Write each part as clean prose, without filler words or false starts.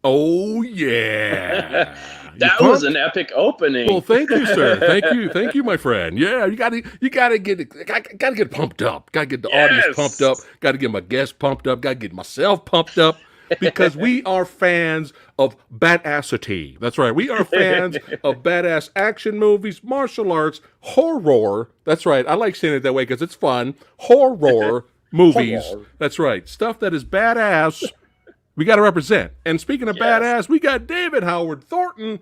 Oh yeah. That was an epic opening. Well, thank you, sir. Thank you, my friend. Yeah, you gotta get pumped up. Gotta get the audience pumped up. Gotta get my guests pumped up. Gotta get myself pumped up because we are fans of badassity. That's right. We are fans of badass action movies, martial arts, horror. That's right. I like saying it that way because it's fun. Horror movies. Horror. That's right. Stuff that is badass. We got to represent. And speaking of badass, we got David Howard Thornton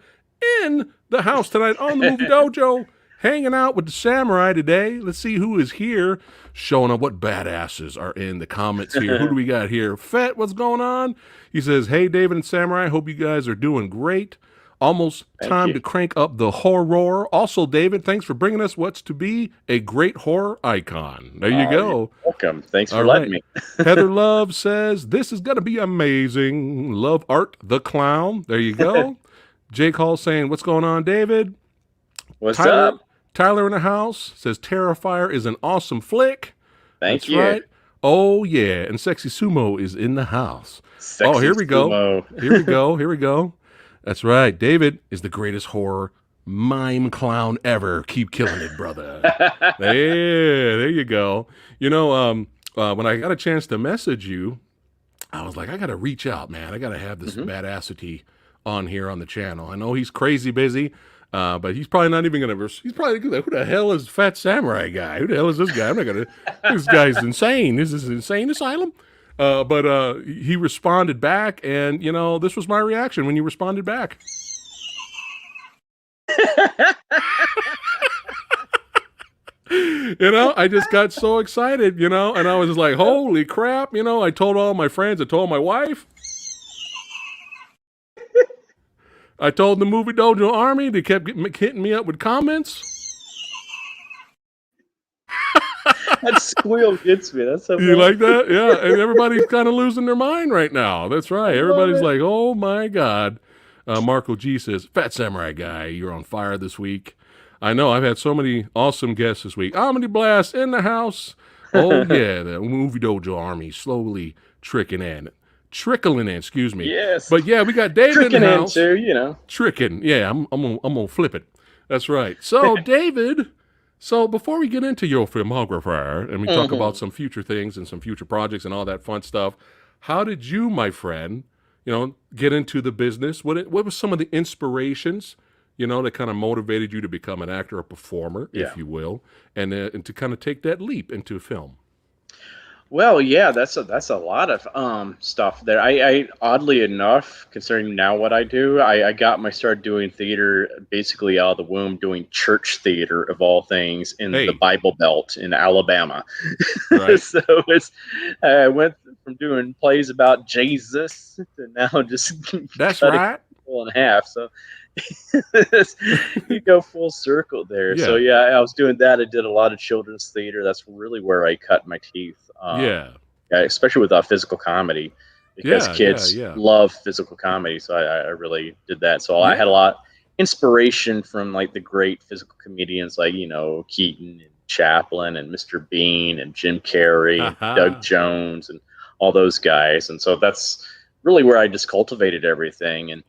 in the house tonight on the Movie Dojo, hanging out with the Samurai today. Let's see who is here, showing up what badasses are in the comments here. Who do we got here? Phat, what's going on? He says, hey, David and Samurai, hope you guys are doing great. Almost time to crank up the horror. Also, David, thanks for bringing us what's to be a great horror icon. There you go. You're welcome. Thanks for letting me. Heather Love says, this is going to be amazing. Love Art the Clown. There you go. Jake Hall saying, what's going on, David? What's up? Tyler in the house says, Terrifier is an awesome flick. Thank you. Right. Oh, yeah. And Sexy Sumo is in the house. Sexy here we go. Sumo. Here we go. That's right. David is the greatest horror mime clown ever. Keep killing it, brother. There you go. You know, when I got a chance to message you, I was like, I got to reach out, man. I got to have this badassity on here on the channel. I know he's crazy busy, but he's probably not even going to, he's probably like, who the hell is PhatSamuraiGuy? Who the hell is this guy? I'm not going to, this guy's insane. This is an insane asylum. But he responded back, and, you know, this was my reaction when you responded back. You know, I just got so excited, you know, and I was just like, holy crap, you know, I told all my friends, I told my wife. I told the Movie Dojo Army, they kept hitting me up with comments. That squeal gets me. That's so You like that? Yeah. And everybody's kind of losing their mind right now. That's right. Everybody's like, oh my God. Marco G says, PhatSamuraiGuy, you're on fire this week. I know. I've had so many awesome guests this week. Omni Blast in the house. Oh yeah. The Movie Dojo Army slowly trickling in, excuse me. Yes. But yeah, we got David in the house. Too, you know. Tricking. Yeah. I'm gonna flip it. That's right. So David, so before we get into your filmography and we talk about some future things and some future projects and all that fun stuff, how did you, my friend, you know, get into the business? What was some of the inspirations, you know, that kind of motivated you to become an actor, a performer, if you will, and to kind of take that leap into film? Well, yeah, that's a lot of stuff there. I oddly enough, considering now what I do, I got my start doing theater basically out of the womb, doing church theater of all things in the Bible Belt in Alabama. Right. So I went from doing plays about Jesus to now just that's right in half. So you go full circle there. Yeah. So yeah, I was doing that. I did a lot of children's theater. That's really where I cut my teeth. Especially with physical comedy, because kids love physical comedy. So I really did that. So I had a lot inspiration from like the great physical comedians like, you know, Keaton and Chaplin and Mr. Bean and Jim Carrey and Doug Jones and all those guys. And so that's really where I just cultivated everything. And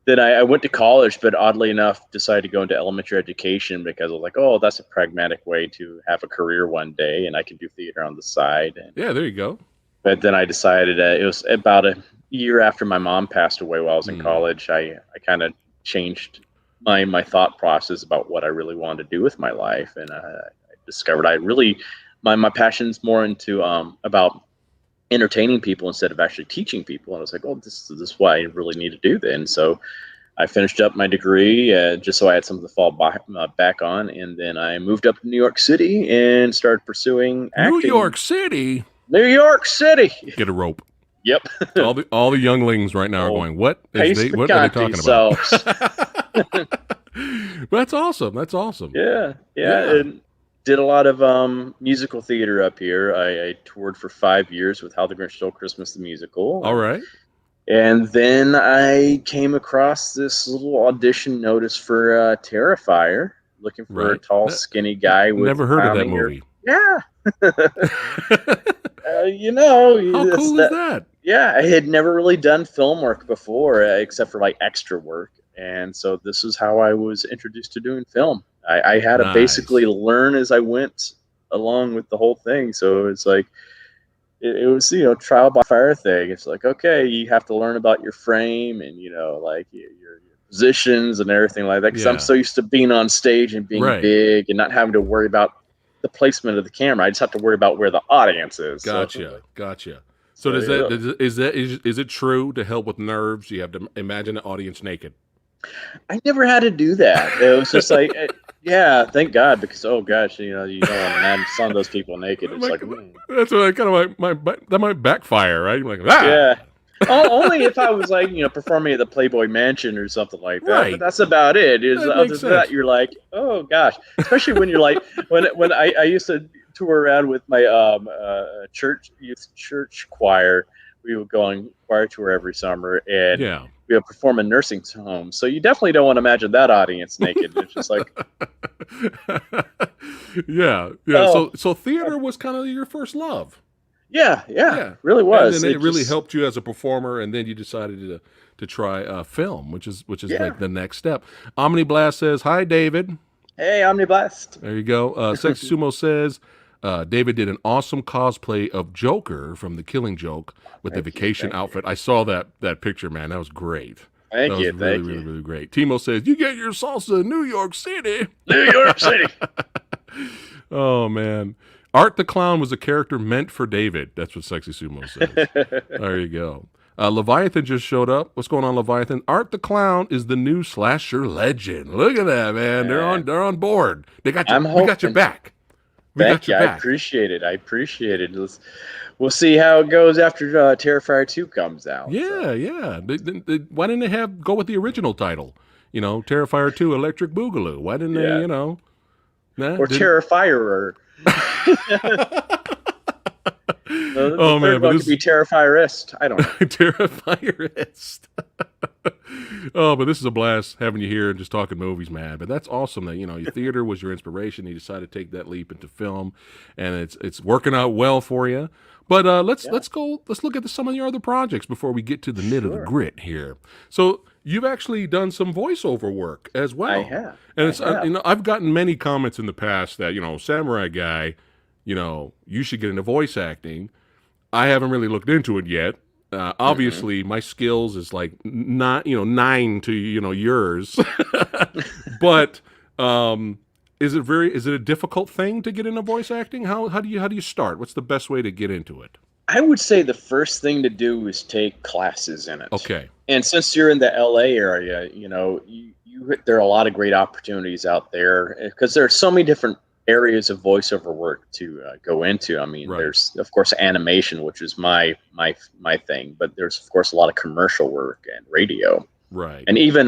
then I went to college, but oddly enough, decided to go into elementary education because I was like, oh, that's a pragmatic way to have a career one day, and I can do theater on the side. And, yeah, there you go. But then I decided it was about a year after my mom passed away while I was in college. I kind of changed my thought process about what I really wanted to do with my life, and I discovered my passion's more into about entertaining people instead of actually teaching people. And I was like, oh, this is what I really need to do then. So I finished up my degree just so I had something to fall back on, and then I moved up to New York City and started pursuing acting. New York City. New York City. Get a rope. Yep. all the younglings right now are going, what are they talking about? That's awesome. That's awesome. Yeah. And did a lot of musical theater up here. I toured for 5 years with How the Grinch Stole Christmas, the musical. All right. And then I came across this little audition notice for Terrifier, looking for a tall, skinny guy with never heard of that movie. Yeah. How cool is that? Yeah, I had never really done film work before, except for like extra work, and so this is how I was introduced to doing film. I had to basically learn as I went along with the whole thing. So it's like it was trial by fire thing. It's like, okay, you have to learn about your frame and like your positions and everything like that. Because I'm so used to being on stage and being big and not having to worry about the placement of the camera. I just have to worry about where the audience is. Gotcha. So is it true to help with nerves? You have to imagine the audience naked. I never had to do that. It was just like, yeah, thank God, because you don't want to imagine some of those people naked. It's that's what I kind of that might backfire, right? You're like, yeah. Only if I was like, performing at the Playboy Mansion or something like that. Right. But that's about it. Other than that, you're like, oh gosh. Especially when you're like, when I used to tour around with my youth church choir. We would go on choir tour every summer, and we would perform in nursing homes. So you definitely don't want to imagine that audience naked. It's just like, yeah. Oh. So theater was kind of your first love. Yeah, really was. And then it really helped you as a performer, and then you decided to try film, which is like the next step. Omni Blast says, "Hi, David." Hey, Omni Blast. There you go. Sexy Sumo says, David did an awesome cosplay of Joker from The Killing Joke with the vacation outfit. I saw that picture, man. That was great. Thank you. Really great. Timo says, you get your salsa in New York City. New York City. Oh, man. Art the Clown was a character meant for David. That's what Sexy Sumo says. There you go. Leviathan just showed up. What's going on, Leviathan? Art the Clown is the new slasher legend. Look at that, man. They're on board. We got your back. Thank you. I appreciate it. We'll see how it goes after Terrifier 2 comes out. Yeah. Why didn't they go with the original title? Terrifier 2 Electric Boogaloo. Why didn't they, or Terrifierer. Oh man, but this could be Terrifierist. I don't know. Terrifierist. Oh, but this is a blast having you here and just talking movies, man. But that's awesome that your theater was your inspiration. You decided to take that leap into film, and it's working out well for you. But let's look at some of your other projects before we get to the nit of the grit here. So you've actually done some voiceover work as well. I have, and I've gotten many comments in the past that Samurai Guy, you should get into voice acting. I haven't really looked into it yet. Obviously, my skills is like not 9 to yours, but is it a difficult thing to get into voice acting? How do you start? What's the best way to get into it? I would say the first thing to do is take classes in it. Okay. And since you're in the LA area, there are a lot of great opportunities out there because there are so many different areas of voiceover work to go into. I mean, there's of course animation, which is my thing, but there's of course a lot of commercial work and radio, right, and even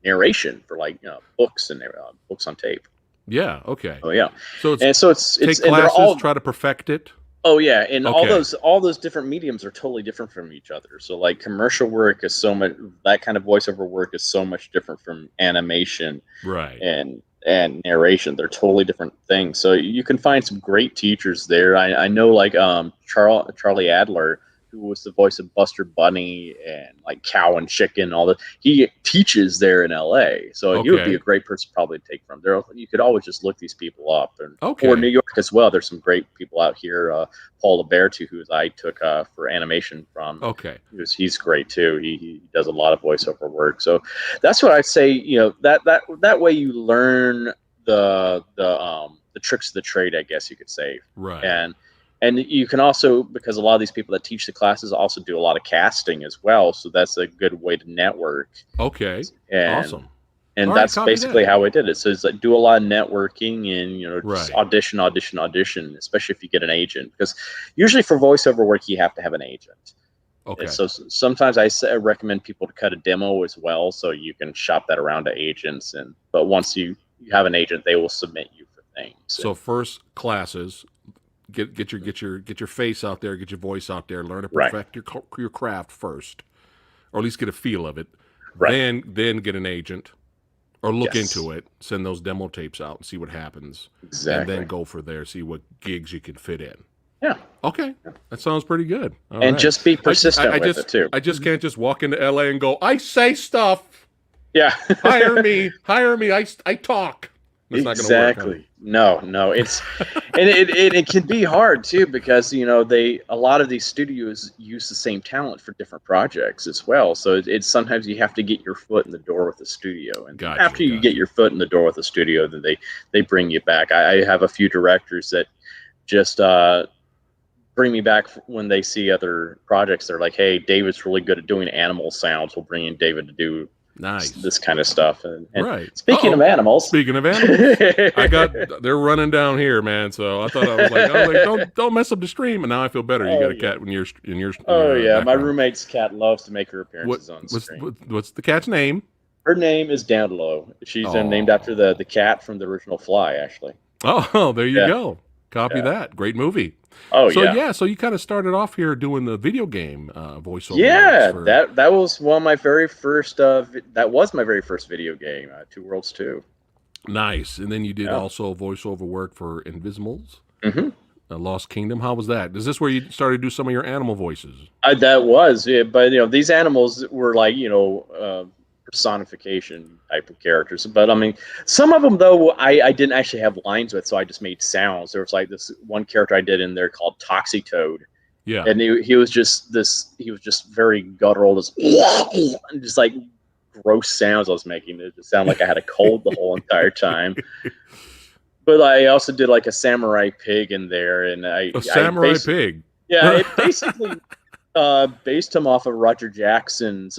narration for like books and books on tape. Yeah. Okay. Oh yeah. So it's take classes, try to perfect it. Oh yeah, and all those different mediums are totally different from each other. So like commercial work is so much, that kind of voiceover work is so much different from animation, right, and narration. They're totally different things. So you can find some great teachers there. I know like Charlie Adler, who was the voice of Buster Bunny and like Cow and Chicken, all that. He teaches there in LA. So he would be a great person probably to take from there. You could always just look these people up. Or New York as well. There's some great people out here. Paul Libertu, who I took for animation from. Okay. He's great too. He does a lot of voiceover work. So that's what I say, that way you learn the tricks of the trade, I guess you could say. Right. And And you can also, because a lot of these people that teach the classes also do a lot of casting as well, so that's a good way to network. Okay, and, awesome. And that's basically how I did it. So it's like do a lot of networking and just audition, especially if you get an agent, because usually for voiceover work you have to have an agent. Okay. And so sometimes I recommend people to cut a demo as well, so you can shop that around to agents. But once you have an agent, they will submit you for things. So first classes, get your face out there, get your voice out there, learn to perfect your craft first, or at least get a feel of it. Then get an agent, or look into it, send those demo tapes out and see what happens. Exactly. And then go for there, see what gigs you can fit in. Yeah. Okay. That sounds pretty good. All just be persistent with it too. I just can't just walk into LA and go, I say stuff. Yeah. hire me. I talk. That's not gonna work, huh? No. It's and it can be hard too, because a lot of these studios use the same talent for different projects as well. So it's sometimes you have to get your foot in the door with the studio, and after you get your foot in the door with the studio, then they bring you back. I have a few directors that just bring me back when they see other projects. They're like, hey, David's really good at doing animal sounds. We'll bring in David to do this kind of stuff. And speaking of animals, they're running down here, man. So I was like, don't mess up the stream. And now I feel better. You got a cat in your background. My roommate's cat loves to make her appearances on stream. What's the cat's name? Her name is Dandelo. She's named after the cat from the original Fly, actually. Oh, there you go. Copy that. Great movie. So you kind of started off here doing the video game voiceover. Yeah, that was one of my very first. That was my very first video game, Two Worlds 2. Nice, and then you did also voiceover work for Invisimals, Lost Kingdom. How was that? Is this where you started to do some of your animal voices? That was, but these animals were like personification type of characters, but I mean, some of them though I didn't actually have lines with, so I just made sounds. There was like this one character I did in there called Toxitoad, and he was just very guttural, just like gross sounds I was making. It just sounded like I had a cold the whole entire time. But I also did like a samurai pig in there, and pig. Yeah, it basically based him off of Roger Jackson's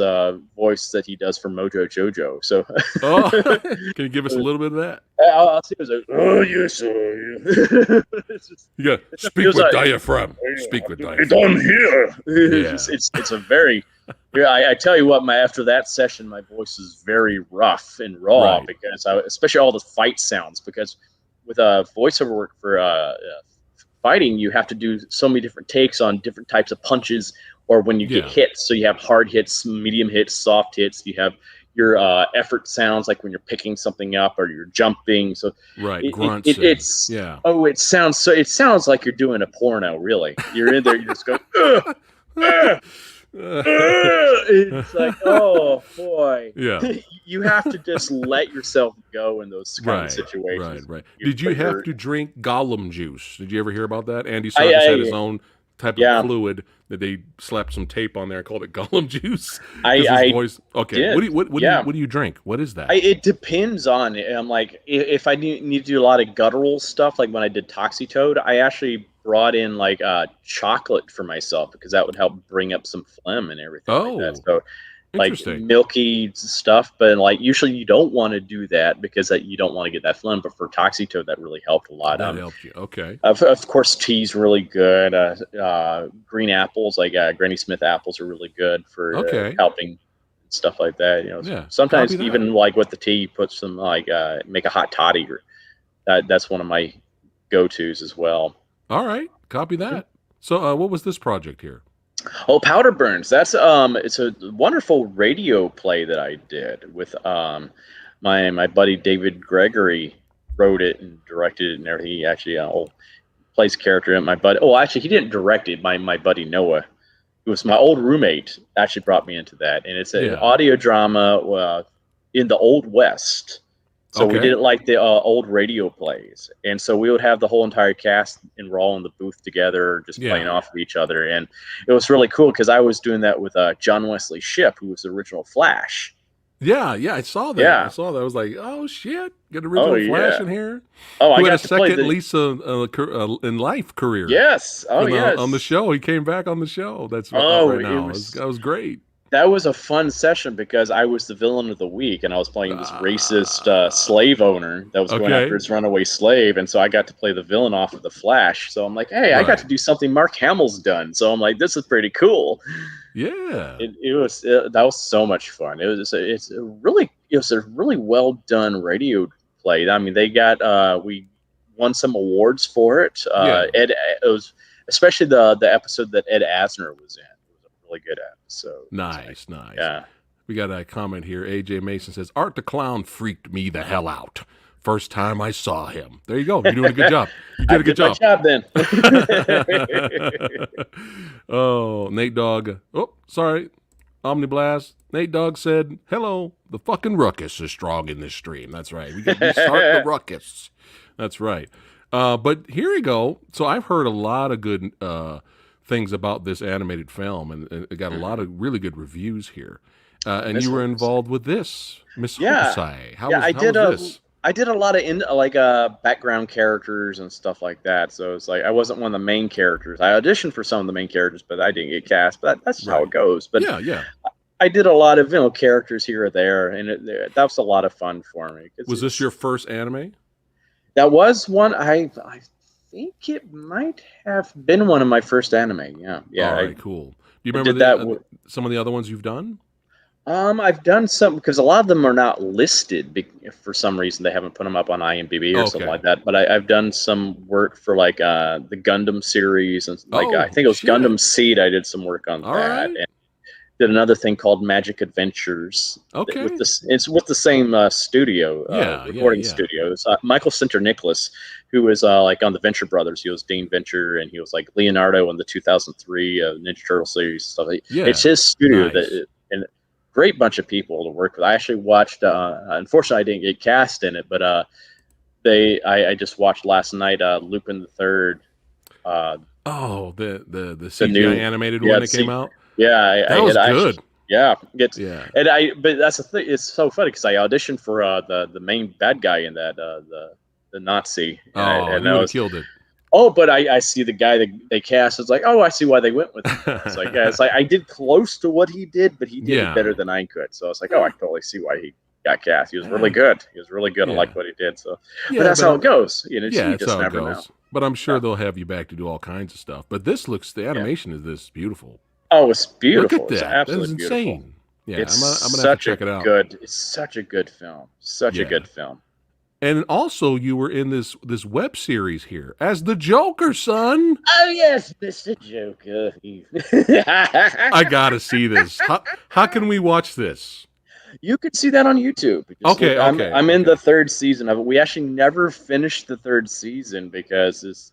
voice that he does for Mojo Jojo. So, can you give us a little bit of that? I'll see. It was like, oh yes, you got speak with diaphragm. Speak with diaphragm. Down here. It's a very. I tell you what, after that session, my voice is very rough and raw because especially all the fight sounds. Because with voiceover work for fighting, you have to do so many different takes on different types of punches, or when you get hits. So you have hard hits, medium hits, soft hits. You have your effort sounds, like when you're picking something up or you're jumping. So grunts. It sounds like you're doing a porno. Really, you're in there. You just go. It's like, oh boy, you have to just let yourself go in those kind of situations. Right. Did you have to drink Gollum juice? Did you ever hear about that? Andy Serkis had his own type of fluid that they slapped some tape on there and called it Gollum juice. What do you drink? What is that? It depends on it. I'm like, if I need to do a lot of guttural stuff, like when I did Toxitoad, I actually brought in like chocolate for myself, because that would help bring up some phlegm and everything like that. So like milky stuff, but like usually you don't want to do that because you don't want to get that phlegm. But for Toxitoad, that really helped a lot. That helped you. Okay. Of course, tea's really good. Green apples, like Granny Smith apples, are really good for helping stuff like that. Sometimes even like with the tea, you put some like make a hot toddy. That's one of my go-tos as well. All right, copy that. So, what was this project here? Oh, Powder Burns. That's it's a wonderful radio play that I did with my buddy David Gregory. Wrote it and directed it and everything. He actually plays character in my buddy. Oh, actually, he didn't direct it. My buddy Noah, who was my old roommate, actually brought me into that. And it's an audio drama in the Old West. So we did it like the old radio plays. And so we would have the whole entire cast and we're all in the booth together, just playing off of each other. And it was really cool because I was doing that with John Wesley Shipp, who was the original Flash. Yeah, I saw that. Yeah. I saw that. I was like, oh shit, get Oh original Flash in here. Oh, Who I had a got to play second the. Lisa in life career. Yes. Oh, yes. On the show. He came back on the show. That's out Oh, right now. That was great. That was a fun session because I was the villain of the week, and I was playing this racist slave owner that was going after his runaway slave, and so I got to play the villain off of the Flash. So I'm like, hey, I got to do something Mark Hamill's done. So I'm like, this is pretty cool. Yeah, that was so much fun. It was a really well done radio play. I mean, they got we won some awards for it. It was especially the episode that Ed Asner was in. Really good episode. Nice. Yeah. We got a comment here. AJ Mason says, Art the Clown freaked me the hell out. First time I saw him. There you go. You're doing a good job. You did a good job. Then. Oh, Nate Dogg. Oh, sorry. Omniblast. Nate Dogg said, hello. The fucking ruckus is strong in this stream. That's right. We got to start the ruckus. That's right. But here we go. So I've heard a lot of good things about this animated film, and it got a lot of really good reviews here. And you were involved with this, Miss Hokusai. How was this? I did a lot of background characters and stuff like that. So it's like I wasn't one of the main characters. I auditioned for some of the main characters, but I didn't get cast. But that's how it goes. But yeah. I did a lot of characters here or there, and that was a lot of fun for me. Was this your first anime? That was one. I think it might have been one of my first anime. Yeah. All right, cool. Do you remember some of the other ones you've done? I've done some because a lot of them are not listed for some reason. They haven't put them up on IMDb or something like that. But I've done some work for like the Gundam series and I think it was Gundam Seed. I did some work on that. Right. And did another thing called Magic Adventures. Okay. It's with the same studio, recording studio. It's Michael Sinter Nicholas, who was like on the Venture Brothers. He was Dean Venture, and he was like Leonardo in the 2003 Ninja Turtle series stuff. It's his studio and great bunch of people to work with. I actually watched. Unfortunately, I didn't get cast in it, but I just watched last night. Lupin the Third. The CGI new animated one that came out. Yeah, that was good. But that's the thing. It's so funny because I auditioned for the main bad guy in that the Nazi. And you killed it. Oh, but I see the guy that they cast. It's like, oh, I see why they went with him. It's like, it's like I did close to what he did, but he did it better than I could. So it's like, oh, I totally see why he got cast. He was really good. I liked what he did. So, but that's how it goes. You just never know. But I'm sure they'll have you back to do all kinds of stuff. But the animation is this beautiful. Oh, it's beautiful. Look at that. It's absolutely that is beautiful. Insane. Yeah, it's I'm gonna have to check it out. It's such a good film. Such a good film. And also, you were in this web series here as the Joker, son. Oh yes, Mr. Joker. I gotta see this. How can we watch this? You could see that on YouTube. Okay. I'm in the third season of it. We actually never finished the third season because it's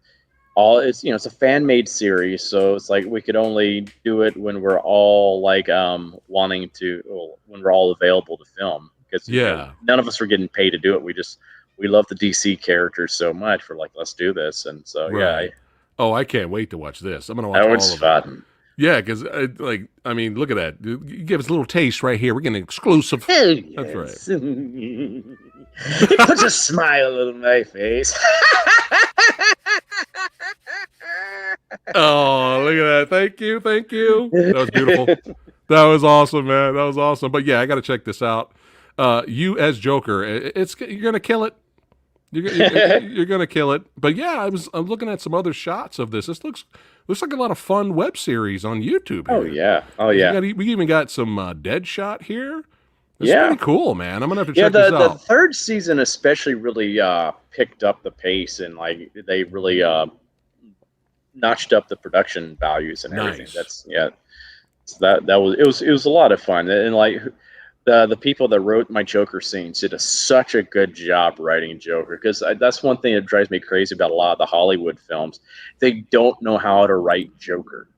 a fan-made series, so it's like we could only do it when we're all like when we're all available to film, because none of us were getting paid to do it. We love the DC characters so much. We're like, let's do this, and so I can't wait to watch this. I'm gonna watch all of fun. it. Yeah, because look at that. You give us a little taste right here. We're getting exclusive. Oh, yes. That's right. It puts a smile on my face. Oh, look at that. Thank you. That was beautiful. That was awesome, man. That was awesome. But yeah, I got to check this out. You as Joker, you're going to kill it. You're going to kill it. But yeah, I'm looking at some other shots of this. This looks like a lot of fun web series on YouTube here. Oh yeah. We even got some Deadshot here. It's pretty cool, man. I'm going to have to check this out. The third season especially really picked up the pace, and like they really notched up the production values and everything. Nice. It was a lot of fun, and like the people that wrote my Joker scenes did such a good job writing Joker, because that's one thing that drives me crazy about a lot of the Hollywood films. They don't know how to write Joker.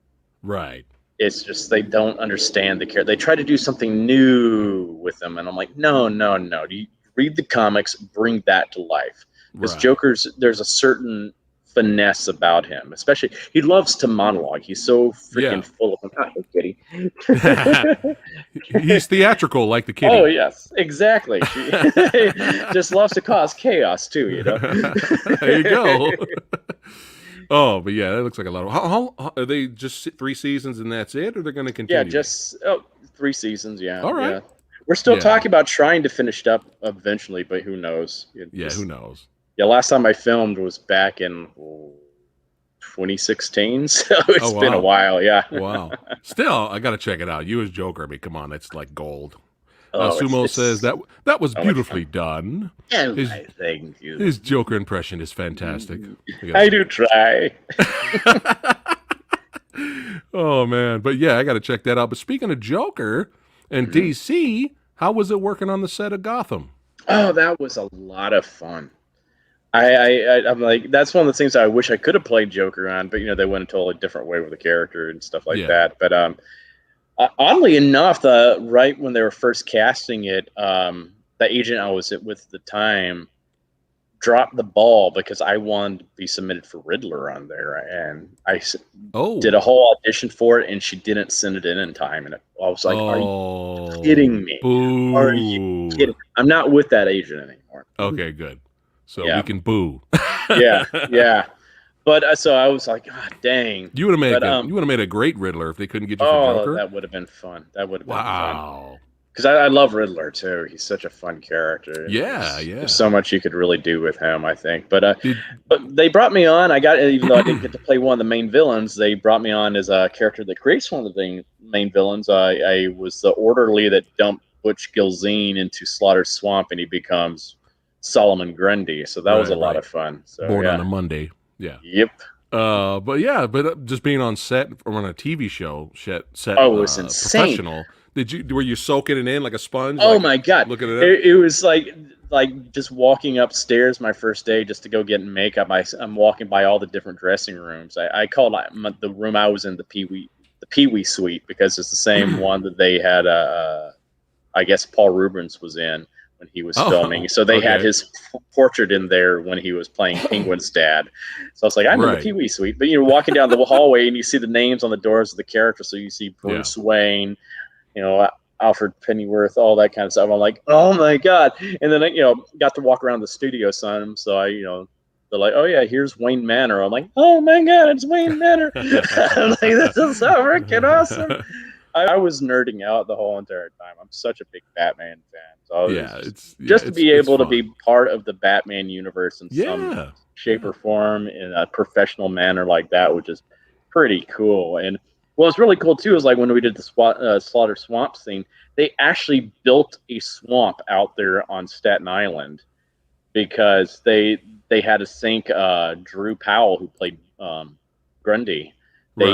Right. It's just they don't understand the character. They try to do something new with them, and I'm like, no. You read the comics, bring that to life, because Joker's there's a certain finesse about him. Especially, he loves to monologue. He's so freaking full of kitty. He's theatrical like the kitty. Oh yes, exactly. She just loves to cause chaos too. You know. There you go. Oh, but yeah, that looks like a lot of. How are they? Just 3 seasons and that's it, or they're going to continue? Yeah, just 3 seasons. Yeah. All right. Yeah. We're still talking about trying to finish it up eventually, but who knows? Who knows? Yeah, last time I filmed was back in 2016, so it's been a while. Yeah. Wow. Still, I got to check it out. You as Joker, I mean, come on, that's like gold. Sumo says that was beautifully done. His Joker impression is fantastic. I do try. Oh man, but yeah, I got to check that out. But speaking of Joker and DC, how was it working on the set of Gotham? Oh, that was a lot of fun. I'm like, that's one of the things I wish I could have played Joker on, but they went a totally different way with the character and stuff like that. But oddly enough, right when they were first casting it, the agent I was with at the time dropped the ball because I wanted to be submitted for Riddler on there, and I did a whole audition for it, and she didn't send it in time, and I was like, "Are you kidding me? Boo. Are you kidding? I'm not with that agent anymore." Okay, good. So we can boo. yeah. But so I was like, God dang. You would have made a great Riddler if they couldn't get you for Joker. That would have been fun. That would have been fun. Because I love Riddler too. He's such a fun character. There's so much you could really do with him, I think. But they brought me on. Even though I didn't get to play one of the main villains, they brought me on as a character that creates one of the main villains. I was the orderly that dumped Butch Gilzine into Slaughter Swamp, and he becomes Solomon Grundy. So that was a lot of fun. So, Born on a Monday. Yeah. Yep. But just being on set or on a TV show set. Oh, it was insane. Professional. Were you soaking it in like a sponge? Oh my God! Looking at it. It was like just walking upstairs my first day just to go get makeup. I'm walking by all the different dressing rooms. I called the room I was in the Pee Wee suite because it's the same one that they had. I guess Paul Rubens was in when he was filming. So they had his portrait in there when he was playing Penguin's dad. So I was like, I'm in the Pee Wee suite. But walking down the hallway and you see the names on the doors of the characters. So you see Bruce Wayne, Alfred Pennyworth, all that kind of stuff. I'm like, oh my God. And then I, got to walk around the studio some. So I, they're like, oh yeah, here's Wayne Manor. I'm like, oh my God, it's Wayne Manor. I'm like, this is so freaking awesome. I was nerding out the whole entire time. I'm such a big Batman fan. So to be able to be part of the Batman universe in some shape or form in a professional manner like that, which is pretty cool. And what's really cool too is like when we did the Slaughter Swamp scene, they actually built a swamp out there on Staten Island because they had to sink Drew Powell, who played Grundy.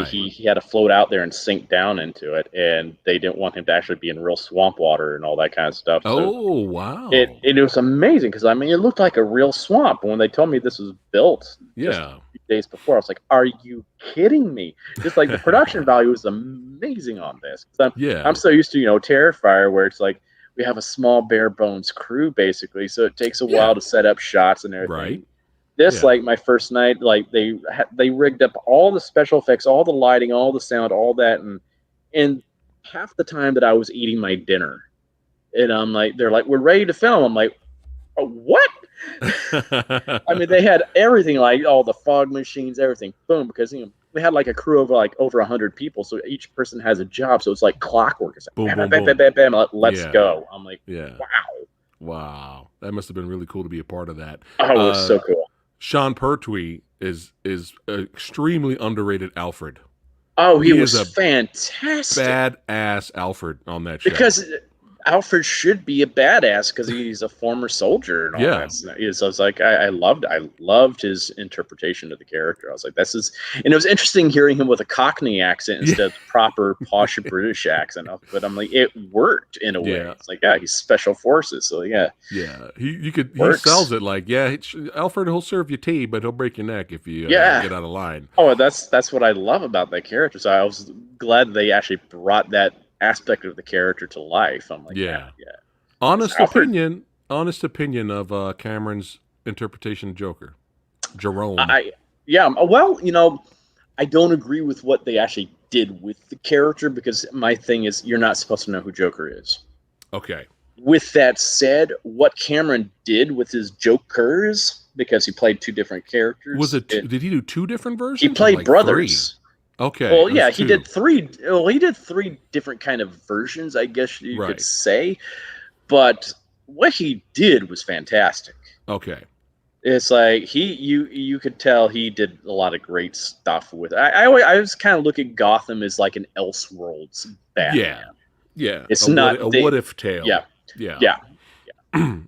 He had to float out there and sink down into it, and they didn't want him to actually be in real swamp water and all that kind of stuff. Wow! It was amazing because it looked like a real swamp. When they told me this was built, just a few days before, I was like, "Are you kidding me?" Just like the production value is amazing on this. I'm so used to Terrifier, where it's like we have a small bare bones crew basically, so it takes a while to set up shots and everything. Right. This, like my first night, like they rigged up all the special effects, all the lighting, all the sound, all that, and half the time that I was eating my dinner, and I'm like, they're like, we're ready to film. I'm like, oh, what? I mean, they had everything, like all the fog machines, everything, boom, because we had like a crew of like over 100 people, so each person has a job, so it's like clockwork. It's like, boom, bam, bam, bam, bam, bam, bam, let's go. I'm like, wow, that must have been really cool to be a part of that. Oh, it was so cool. Sean Pertwee is extremely underrated Alfred. Oh, he was fantastic. Badass Alfred on that show. Because Alfred should be a badass because he's a former soldier and all that. So I was like, I loved his interpretation of the character. I was like, and it was interesting hearing him with a Cockney accent instead of the proper posh British accent. But I'm like, it worked in a way. It's like, he's special forces, so he sells it like, Alfred, he'll serve you tea, but he'll break your neck if you get out of line. Oh, that's what I love about that character. So I was glad they actually brought that aspect of the character to life. I'm like, honest opinion of Cameron's interpretation of Joker, Jerome. Yeah. Well, I don't agree with what they actually did with the character, because my thing is you're not supposed to know who Joker is. Okay. With that said, what Cameron did with his Jokers, because he played two different characters. Did he do two different versions? He played brothers. 3? Okay. Well, yeah, he did 3. Well, he did 3 different kind of versions, I guess you could say. But what he did was fantastic. Okay. It's like you could tell he did a lot of great stuff with it. I was kind of looking at Gotham as like an Elseworlds Batman. Yeah. It's not a what if tale. Yeah.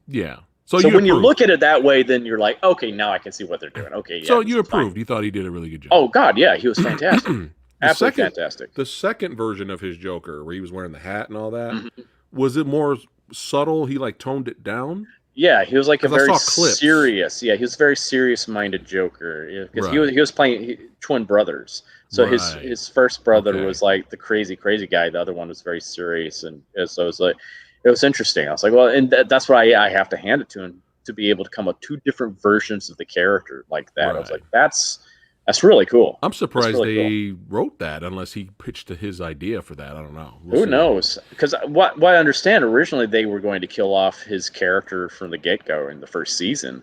Yeah. So when you look at it that way, then you're like, okay, now I can see what they're doing. Okay, yeah. So you approved. You thought he did a really good job. Oh God, yeah, he was fantastic. Absolutely fantastic. The second version of his Joker, where he was wearing the hat and all that, was it more subtle? He like toned it down. Yeah, he was like a very serious. Yeah, he was a very serious-minded Joker, because he was playing twin brothers. So his first brother was like the crazy guy. The other one was very serious, and so it was like, it was interesting. I was like, well, and that's why I have to hand it to him, to be able to come up 2 different versions of the character like that. I was like, that's really cool. I'm surprised they wrote that, unless he pitched his idea for that. I don't know. Who knows? Because what I understand, originally they were going to kill off his character from the get-go in the first season,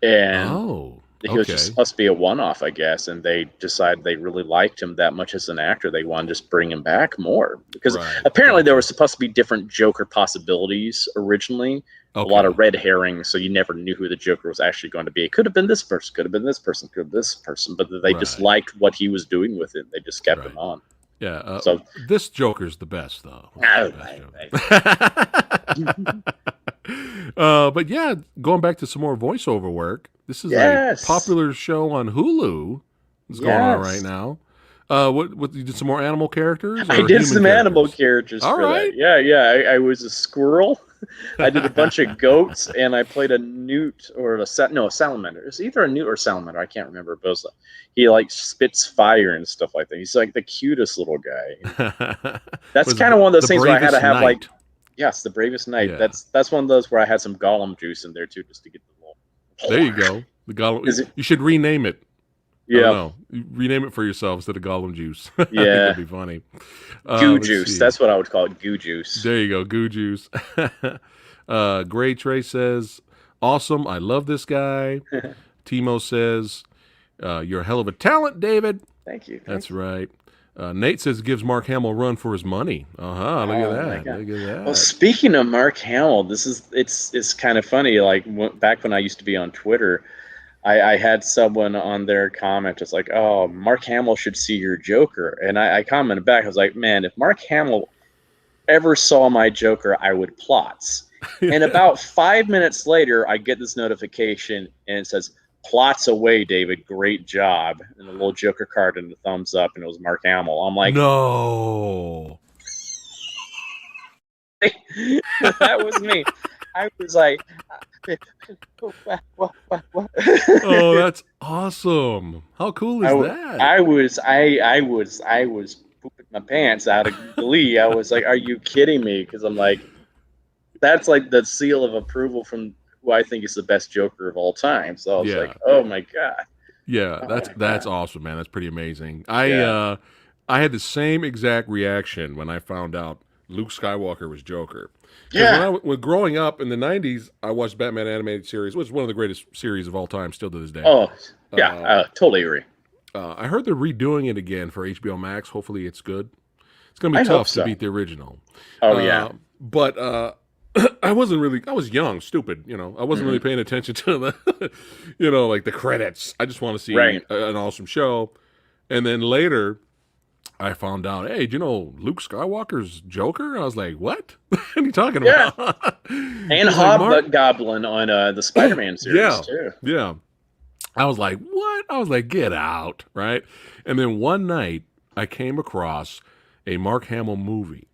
and he was just supposed to be a one-off, I guess. And they decided they really liked him that much as an actor, they wanted to just bring him back more, because apparently there were supposed to be different Joker possibilities originally. A lot of red herrings, so you never knew who the Joker was actually going to be. It could have been this person, could have been this person, could have been this person, but they just liked what he was doing with it. They just kept him on. Yeah. So this Joker's the best, though. But yeah, going back to some more voiceover work. This is a popular show on Hulu. It's going on right now. What you did some more animal characters? I did some animal characters. All right. That. Yeah. I was a squirrel. I did a bunch of goats, and I played a newt or a salamander. It's either a newt or salamander. I can't remember. But he like spits fire and stuff like that. He's like the cutest little guy. That's kind of one of those things where I had to have knight. The bravest knight. Yeah. That's one of those where I had some Gollum juice in there too, just to get the little. There you go. The Gollum. You should rename it. Yeah, rename it for yourself instead of Gollum Juice. I think that'd be funny. Goo Juice. That's what I would call it. Goo Juice. There you go. Goo Juice. Gray Trey says, "Awesome. I love this guy." Timo says, "You're a hell of a talent, David." Thank you. That's right. Nate says gives Mark Hamill a run for his money. Look at that. Look at that. Well, speaking of Mark Hamill, it's kind of funny. Like back when I used to be on Twitter, I had someone on their comment just like, "Oh, Mark Hamill should see your Joker," and I commented back. I was like, "Man, if Mark Hamill ever saw my Joker, I would plots." And about 5 minutes later, I get this notification, and it says, "Plots away, David. Great job." And the little Joker card and the thumbs up, and it was Mark Hamill. I'm like, no. That was me. I was like, what? Oh, that's awesome! How cool is that? I was pooping my pants out of glee. I was like, "Are you kidding me?" Because I'm like, that's like the seal of approval from who I think is the best Joker of all time. So I was like, "Oh my God!" Yeah, that's awesome, man. That's pretty amazing. I had the same exact reaction when I found out Luke Skywalker was Joker. Yeah. When growing up in the 90s, I watched Batman animated series, which is one of the greatest series of all time, still to this day. Oh, yeah, totally agree. I heard they're redoing it again for HBO Max. Hopefully it's good. It's going to be tough to beat the original. Oh, yeah. But I was young, stupid, I wasn't really paying attention to the, like the credits. I just want to see an awesome show. And then later, I found out, hey, do you know Luke Skywalker's Joker? I was like, what? What are you talking about? And Hobgoblin on the Spider-Man series, too. Yeah. I was like, what? I was like, get out, right? And then one night, I came across a Mark Hamill movie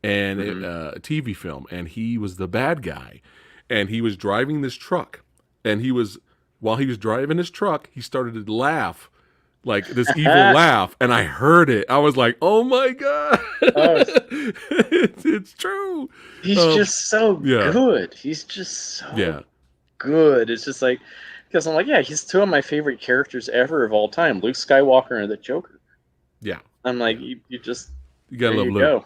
and a TV film, and he was the bad guy. And he was driving this truck. And while he was driving his truck, he started to laugh. Like this evil laugh, and I heard it. I was like, "Oh my God, it's true." He's just so good. He's just so good. It's just like Because I'm like, yeah, he's two of my favorite characters ever of all time, Luke Skywalker and the Joker. Yeah. I'm like, yeah. you just You gotta there love you Luke. go.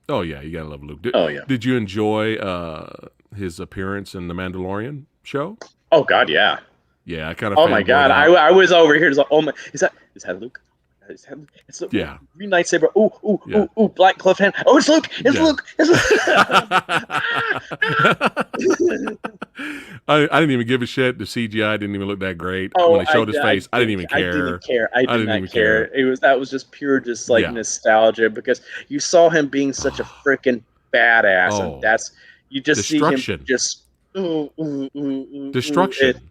Oh yeah, you gotta love Luke. Yeah. Did you enjoy his appearance in the Mandalorian show? Oh God, yeah. Yeah, I kind of Oh my fanboyed God, out. I was over here. Like, oh my, is that Luke? Is that Luke? It's the Yeah. green lightsaber. Ooh, ooh, Yeah. ooh, ooh, black cleft hand. Oh, it's Luke. It's Yeah. Luke. It's Luke. I didn't even give a shit. The CGI didn't even look that great. When Oh, they showed his face, I didn't even I care. didn't care. I did not care. That was just pure, just like Yeah. nostalgia, because you saw him being such a freaking badass, and that's you just see him just destruction.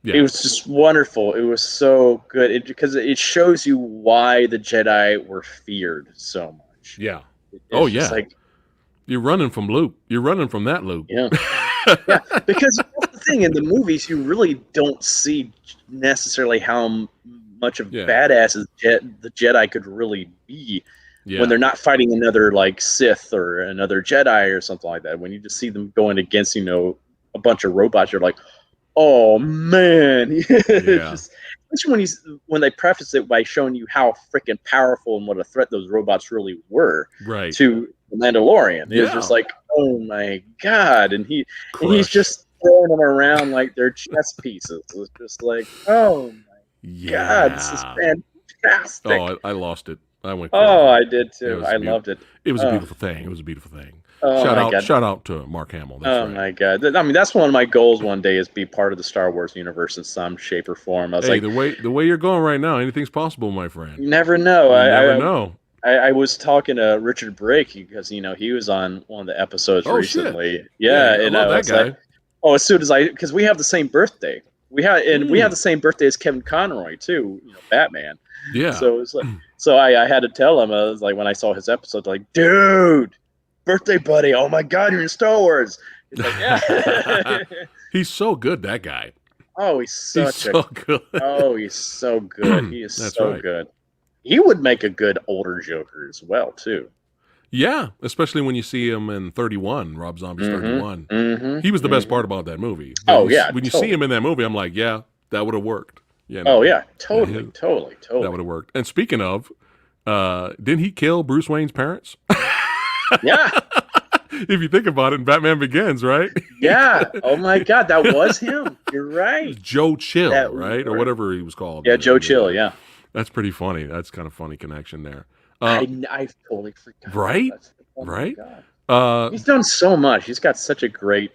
It was just wonderful. It was so good because it shows you why the Jedi were feared so much. Yeah. Just like, you're running from Luke. You're running from that Luke. Yeah. Yeah, because that's the thing, in the movies you really don't see necessarily how much of badasses the Jedi could really be when they're not fighting another like Sith or another Jedi or something like that. When you just see them going against, a bunch of robots, you're like, oh man. Just, especially when they preface it by showing you how freaking powerful and what a threat those robots really were to the Mandalorian. It's just like, oh my God. And he's just throwing them around like they're chess pieces. It's just like, oh my God, this is fantastic. Oh, I lost it. I went crazy. Oh, I did too. I loved it. It was a beautiful thing. It was a beautiful thing. Oh, shout out to Mark Hamill. That's my God! I mean, that's one of my goals one day, is be part of the Star Wars universe in some shape or form. I was like, the way you're going right now, anything's possible, my friend. You never know. You never know. I was talking to Richard Brake because he was on one of the episodes recently. Shit. Yeah, and I love that guy. Like, as soon as because we have the same birthday. We have the same birthday as Kevin Conroy too. Batman. Yeah. So it's like, I had to tell him. I was like, when I saw his episode, like, dude, birthday buddy, oh my God, you're in Star Wars. He's like, yeah. He's so good, that guy. Oh, he's so good. Oh, he's so good. He is so good. He would make a good older Joker as well, too. Yeah, especially when you see him in 31, Rob Zombie's 31. Mm-hmm, he was the best part about that movie. When you see him in that movie, I'm like, yeah, that would have worked. Oh, yeah, totally. That would have worked. And speaking of, didn't he kill Bruce Wayne's parents? Yeah. If you think about it, in Batman Begins, right? Yeah. Oh my God, that was him. You're right. Joe Chill, right? Or whatever he was called. Yeah, Joe Chill, yeah. That's pretty funny. That's kind of funny connection there. I totally forgot. Right? He's done so much. He's got such a great,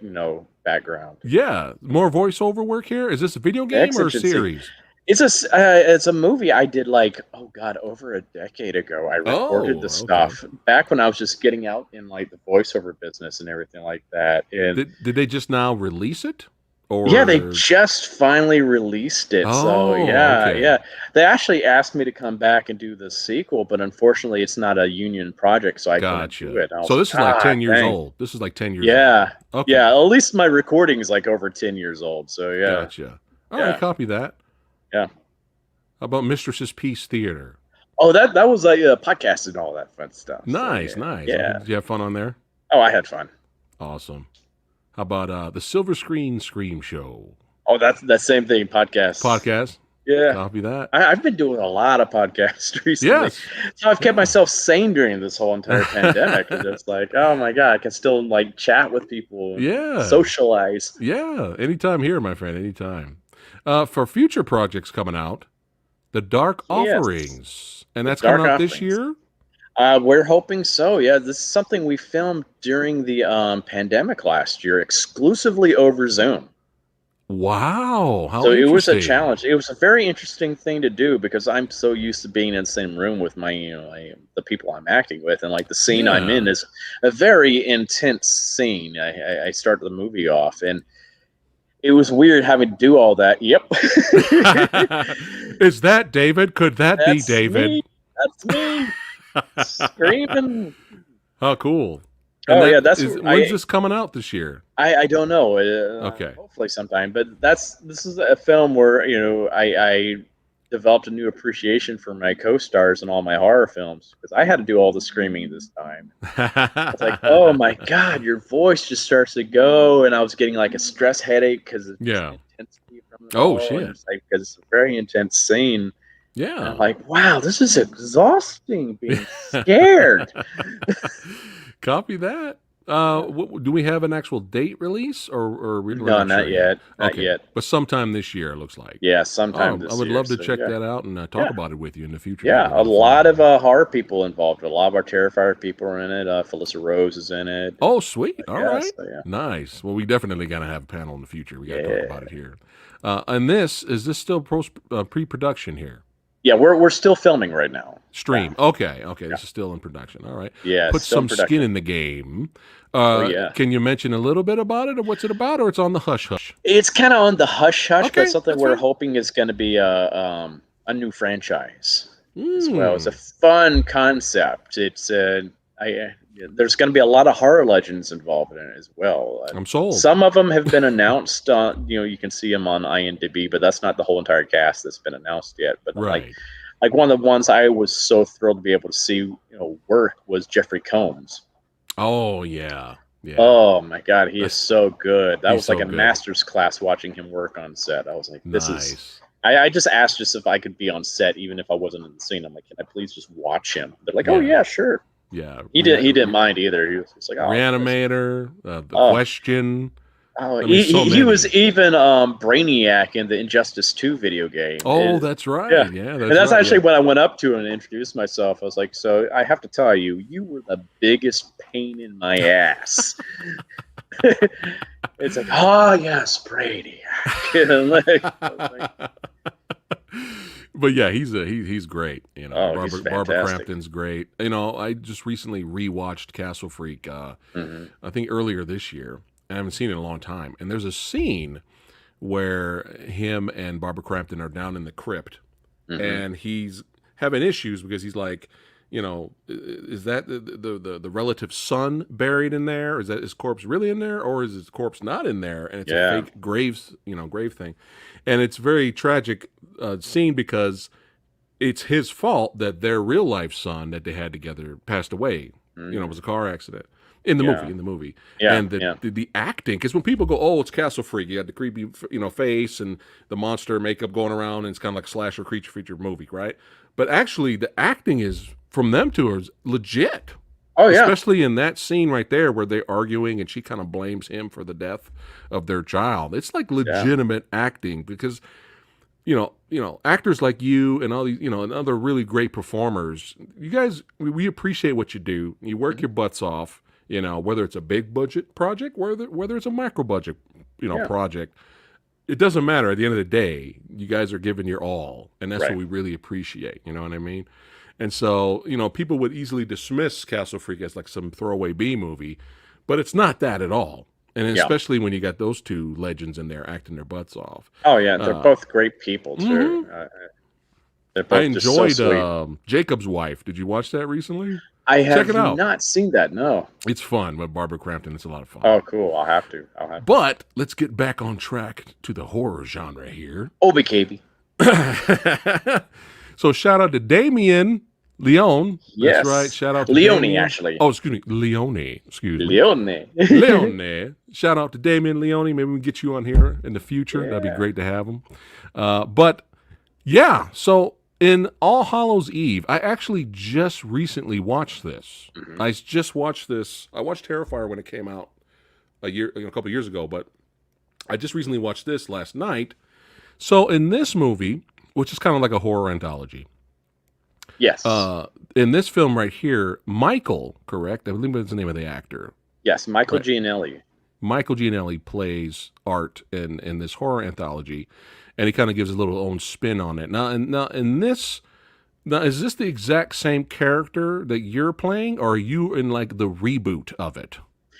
background. Yeah. More voiceover work here? Is this a video game or a series? It's a movie I did over a decade ago. I recorded the stuff back when I was just getting out in the voiceover business and everything like that. And did they just now release it? Or... Yeah, they just finally released it. Yeah. They actually asked me to come back and do the sequel, but unfortunately it's not a union project, so I couldn't do it. So this is 10 years old. This is 10 years old. Yeah. Okay. Yeah, at least my recording is over 10 years old. So yeah. Gotcha. All right, copy that. Yeah. How about Mistress's Peace Theater? Oh, that was a podcast and all that fun stuff. Nice. Yeah. Did you have fun on there? Oh, I had fun. Awesome. How about the Silver Screen Scream Show? Oh, that's that same thing. Podcast. Yeah. Copy that. I've been doing a lot of podcasts recently. Yes. So I've kept myself sane during this whole entire pandemic. And just oh my God, I can still chat with people. And socialize. Yeah. Anytime here, my friend. Anytime. For future projects coming out, The Dark Offerings. And that's coming out this year? We're hoping so. Yeah, this is something we filmed during the pandemic last year, exclusively over Zoom. Wow. So it was a challenge. It was a very interesting thing to do because I'm so used to being in the same room with my, the people I'm acting with. And the scene I'm in is a very intense scene. I start the movie off and it was weird having to do all that. Yep. Is that David? Could that be David? Me. That's me. Screaming. Oh, cool. And when's this coming out this year? I don't know. Okay. Hopefully sometime. But this is a film where I developed a new appreciation for my co-stars in all my horror films because I had to do all the screaming this time. It's oh my God, your voice just starts to go, and I was getting a stress headache because of intensity from Oh And shit! it's like, because it's a very intense scene. Yeah. And I'm like, wow, this is exhausting. Being scared. Copy that. Do we have an actual date release, or we're No, not sure not yet. Not Okay, yet. but sometime this year, it looks like. Yeah, sometime I this would year. love to So check yeah, that out and talk yeah, about it with you in the future. yeah. That'd be A fun. lot of horror people involved. A lot of our Terrifier people are in it. Felissa Rose is in it. Oh, sweet. All Yeah, right. so yeah, Nice. Well, we definitely got to have a panel in the future. We got to talk about yeah, it here. And is this still pre-production here? yeah. We're still filming right now. Stream. Yeah. Okay. Yeah. This is still in production. All right. Yeah, Put still in some production. skin in the game. Oh yeah. Can you mention a little bit about it, or what's it about, or it's on the hush hush? It's kind of on the hush hush, Okay, but something that's we're fine. hoping is going to be a new franchise as well. It's a Mm. fun concept. There's going to be a lot of horror legends involved in it as well. I'm sold. Some of them have been announced. You can see them on IMDb, but that's not the whole entire cast that's been announced yet. But Right. like one of the ones I was so thrilled to be able to see work was Jeffrey Combs. Oh yeah. Yeah. Oh my God, he is so good. That was like so a good. master's class watching him work on set. I was like, this Nice. is. I just asked if I could be on set, even if I wasn't in the scene. I'm like, can I please just watch him? They're like, oh yeah, sure. Yeah. He didn't mind either. He was just like, oh, Reanimator, The Question. Oh, I mean, he was even Brainiac in the Injustice 2 video game. Oh, that's right. Yeah, and that's actually when I went up to him and introduced myself. I was like, so I have to tell you, you were the biggest pain in my ass. It's like, oh yes, Brainiac. But yeah, he's great. Barbara fantastic. Crampton's great. I just recently rewatched Castle Freak. I think earlier this year. I haven't seen it in a long time. And there's a scene where him and Barbara Crampton are down in the crypt, and he's having issues because he's like, is that the relative's son buried in there? Is that his corpse really in there, or is his corpse not in there? And it's a fake grave thing, and it's very tragic scene because it's his fault that their real life son that they had together passed away. It was a car accident. In the movie, and the acting, because when people go, oh, it's Castle Freak, you got the creepy, face and the monster makeup going around, and it's kind of like slasher creature feature movie, right? But actually, the acting is from them two is legit. Oh yeah, especially in that scene right there where they're arguing, and she kind of blames him for the death of their child. It's like legitimate acting because. Actors like you and all these, and other really great performers, you guys, we appreciate what you do. You work your butts off. Whether it's a big budget project, whether it's a micro budget, project, it doesn't matter. At the end of the day, you guys are giving your all, and that's what we really appreciate. You know what I mean? And so, people would easily dismiss Castle Freak as like some throwaway B movie, but it's not that at all. And especially when you got those two legends in there acting their butts off. Oh yeah, they're both great people too. I enjoyed Jacob's Wife. Did you watch that recently? I have not seen that. No, it's fun with Barbara Crampton. It's a lot of fun. Oh, cool! I'll have to. But let's get back on track to the horror genre here. OBKB. So shout out to Damien Leone. Yes. That's right. Shout out to Leone, Damien. Actually. Oh, excuse me. Leone. Excuse me. Leone. Leone. Shout out to Damien Leone. Maybe we can get you on here in the future. That'd be great to have him. But yeah, so in All Hallows Eve, I actually just recently watched this. I just watched this. I watched Terrifier when it came out a couple years ago, but I just recently watched this last night. So in this movie, which is kind of like a horror anthology. Yes. In this film right here, Michael, correct? I believe that's the name of the actor. Yes, Michael Gianelli. Michael Gianelli plays Art in this horror anthology, and he kind of gives a little own spin on it. Now, is this the exact same character that you're playing, or are you in like the reboot of it?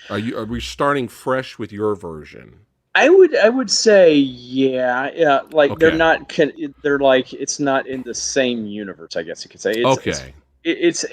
Are we starting fresh with your version? I would say yeah. Like they're not. They're like it's not in the same universe. I guess you could say. It's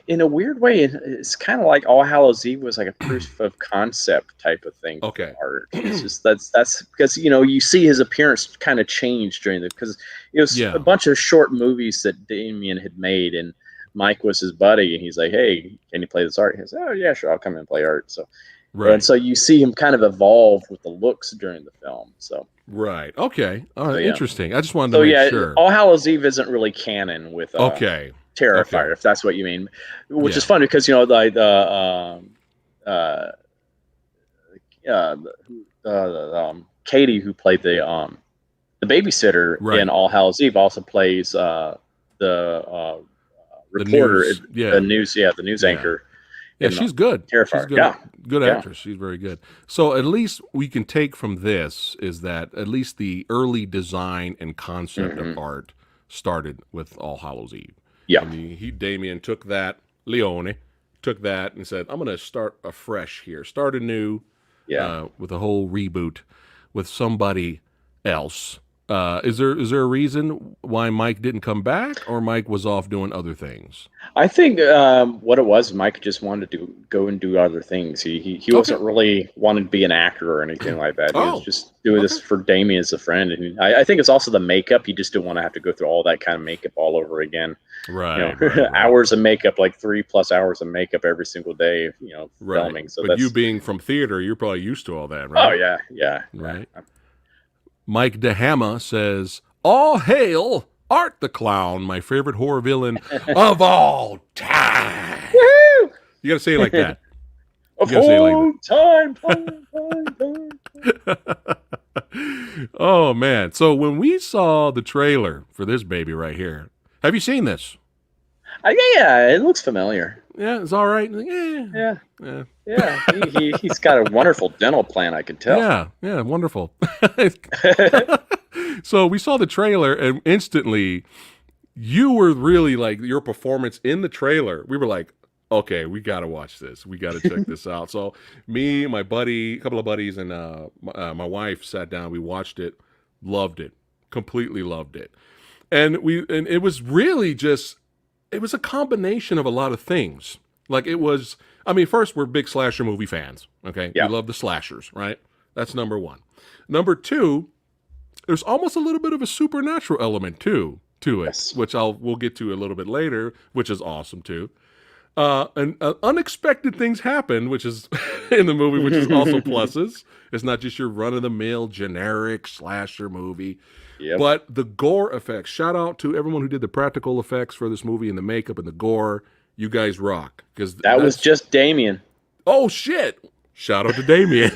in a weird way. It's kind of like All Hallows Eve was like a proof of concept type of thing. Okay. Art. It's just that's because you see his appearance kind of change during because it was a bunch of short movies that Damien had made, and Mike was his buddy, and he's like, "Hey, can you play this Art?" He says, "Oh yeah, sure, I'll come in and play Art." So. Right. And so you see him kind of evolve with the looks during the film. So right. Okay. So, yeah. Interesting. I just wanted to make sure. All Hallows Eve isn't really canon with Okay. Terrifier, if that's what you mean. Which is funny because Katie, who played the babysitter in All Hallows Eve, also plays the reporter, the news anchor. Yeah, she's good. Terrifier. She's good. Good actress. She's very good. So at least we can take from this is that at least the early design and concept of art started with All Hallows Eve. Yeah. And Damien took that, Leone took that and said, I'm going to start afresh here, start anew with a whole reboot with somebody else. Is there a reason why Mike didn't come back, or Mike was off doing other things? I think what it was, Mike just wanted to go and do other things. He wasn't really wanting to be an actor or anything like that. He was just doing this for Damien as a friend. And I think it's also the makeup. He just didn't want to have to go through all that kind of makeup all over again. Right. Hours of makeup, like 3+ hours of makeup every single day, filming. So but you being from theater, you're probably used to all that, right? Oh, yeah. Right. Mike DeHama says, all hail Art the Clown, my favorite horror villain of all time. Woo-hoo! You got to say it like that. Of all time. Oh, man. So when we saw the trailer for this baby right here, have you seen this? Yeah, it looks familiar. Yeah, it's all right. Yeah. He's got a wonderful dental plan, I can tell. Yeah, wonderful. So we saw the trailer, and instantly, you were really like, your performance in the trailer, we were like, okay, we got to watch this. We got to check this out. So me, my buddy, a couple of buddies, and my wife sat down. We watched it, loved it, completely loved it. And it was really just, it was a combination of a lot of things. Like it was, first, we're big slasher movie fans, okay? Yeah. We love the slashers, right? That's number one. Number two, there's almost a little bit of a supernatural element to it, yes. which we'll get to a little bit later, which is awesome too. And unexpected things happen, which is in the movie, which is also pluses. It's not just your run-of-the-mill generic slasher movie. Yep. But the gore effects, shout out to everyone who did the practical effects for this movie and the makeup and the gore. You guys rock. Because that was just Damien. Oh, shit. Shout out to Damien.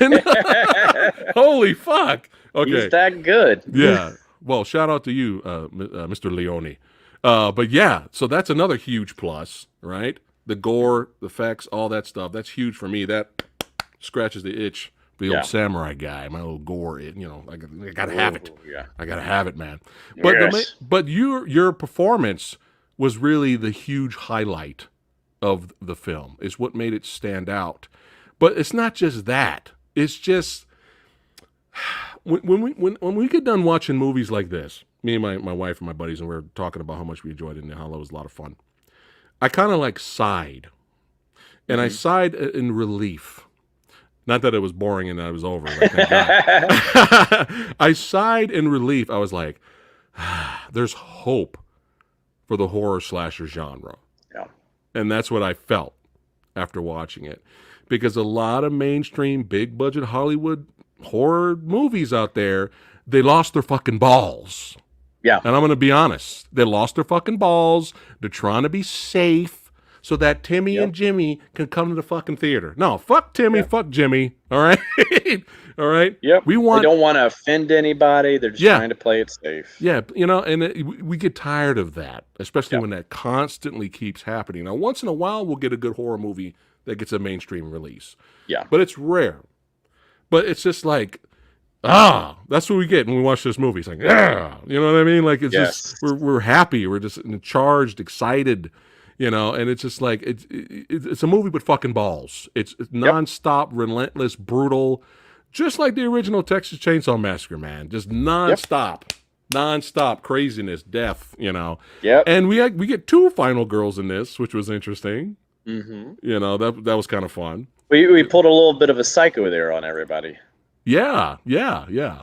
Holy fuck. Okay. He's that good. Yeah. Well, shout out to you, Mr. Leone. But yeah, so that's another huge plus, right? The gore, the effects, all that stuff. That's huge for me. That scratches the itch. The old samurai guy, my little gore, I gotta have it. Yeah. I gotta have it, man. But but your performance was really the huge highlight of the film. It's what made it stand out. But it's not just that. It's just when we get done watching movies like this, me and my wife and my buddies, and we were talking about how much we enjoyed it and how it was a lot of fun. I kind of like sighed, and I sighed in relief. Not that it was boring and that it was over. Like, thank God. I sighed in relief. I was like, there's hope for the horror slasher genre. Yeah. And that's what I felt after watching it. Because a lot of mainstream, big budget Hollywood horror movies out there, they lost their fucking balls. Yeah. And I'm going to be honest. They lost their fucking balls. They're trying to be safe so that Timmy and Jimmy can come to the fucking theater. No, fuck Timmy, fuck Jimmy. All right? All right? Yep. They don't want to offend anybody. They're just trying to play it safe. Yeah, and we get tired of that, especially when that constantly keeps happening. Now, once in a while, we'll get a good horror movie that gets a mainstream release. Yeah. But it's rare. But it's just like, that's what we get when we watch this movie. It's like, you know what I mean? Like, it's just, we're happy. We're just charged, excited, and it's just like, it's a movie with fucking balls. It's nonstop, relentless, brutal, just like the original Texas Chainsaw Massacre, man. Just nonstop. Nonstop craziness, death, Yep. And we get two final girls in this, which was interesting. Mm-hmm. That was kind of fun. We pulled a little bit of a psycho there on everybody. Yeah.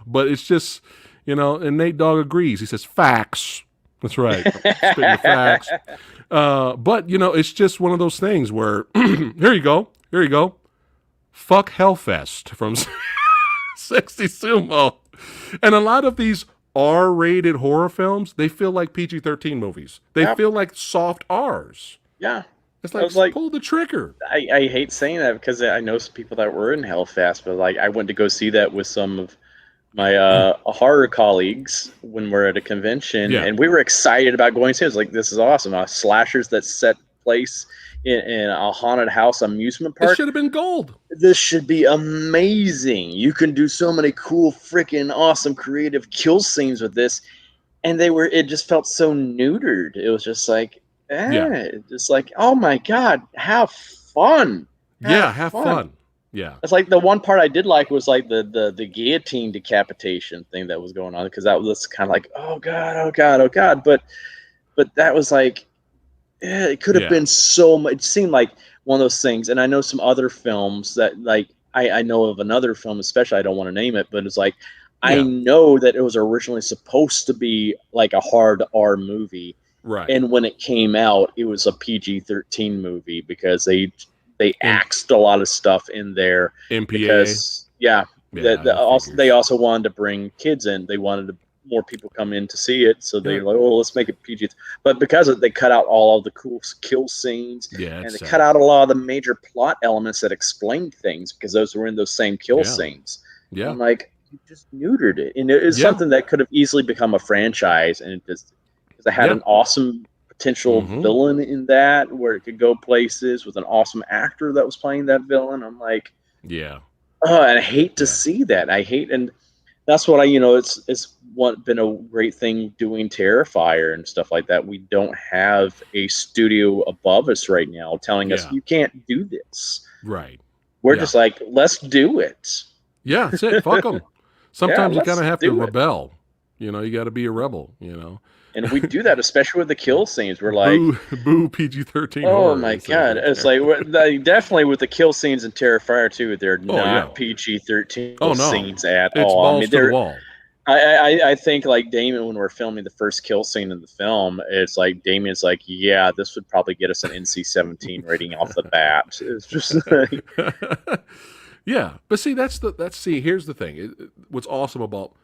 But it's just, and Nate Dogg agrees. He says, facts. That's right. Spitting the facts. But, it's just one of those things where, here you go. fuck Hellfest from 60 Sumo. And a lot of these R-rated horror films, they feel like PG-13 movies. They feel like soft Rs. Yeah. It's like, pull the trigger. I hate saying that because I know some people that were in Hellfest, but like I went to go see that with some of my horror colleagues when we're at a convention, and we were excited about going to see it. It was like, this is awesome. Slashers that set place in a haunted house amusement park. It should have been gold. This should be amazing. You can do so many cool, freaking awesome, creative kill scenes with this. And it just felt so neutered. It was just like, just like, oh my God, have fun. Have fun. Yeah. It's like the one part I did like was like the guillotine decapitation thing that was going on, because that was kind of like, oh God, oh God, oh God. But that was like, it could have been so much. It seemed like one of those things. And I know some other films that, like, I know of another film, especially, I don't want to name it, but it's like, I know that it was originally supposed to be like a hard R movie. Right. And when it came out, it was a PG-13 movie because they axed a lot of stuff in there. MPA. Because, they also wanted to bring kids in. They wanted more people come in to see it, so they're like, "Oh, let's make it PG." But because they cut out all of the cool kill scenes, and they cut out a lot of the major plot elements that explained things, because those were in those same kill scenes. Yeah, I'm like, you just neutered it, and it's something that could have easily become a franchise, and it just, because I had an awesome potential villain in that, where it could go places with an awesome actor that was playing that villain. I'm like, and I hate to see that. And that's what it's been a great thing doing Terrifier and stuff like that. We don't have a studio above us right now telling us you can't do this. Right. We're just like, let's do it. Yeah, that's it. Fuck them. Sometimes you kind of have to rebel. You got to be a rebel, And we do that, especially with the kill scenes. We're like, boo PG-13. Oh my God. It's like, definitely with the kill scenes in Terrifier 2, they're not PG-13 scenes at all. Balls to the wall. I think, like, Damon, when we're filming the first kill scene in the film, it's like Damon's like, yeah, this would probably get us an NC-17 rating off the bat. It's just like, but see, here's the thing. What's awesome about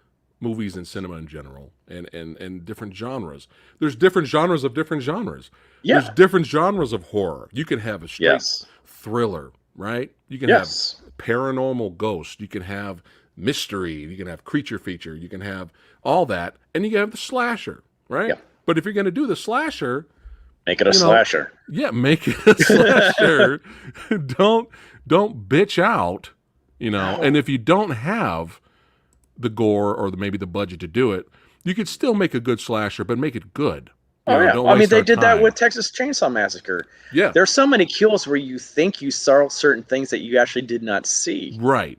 movies and cinema in general, and different genres. There's different genres of different genres. Yeah. There's different genres of horror. You can have a straight thriller, right? You can have paranormal ghost. You can have mystery. You can have creature feature. You can have all that, and you can have the slasher, right? Yeah. But if you're going to do the slasher, make it a slasher. Yeah, make it a slasher. Don't bitch out, And if you don't have the gore or maybe the budget to do it, you could still make a good slasher, but make it good. They did that with Texas Chainsaw Massacre. Yeah. There's so many kills where you think you saw certain things that you actually did not see. Right.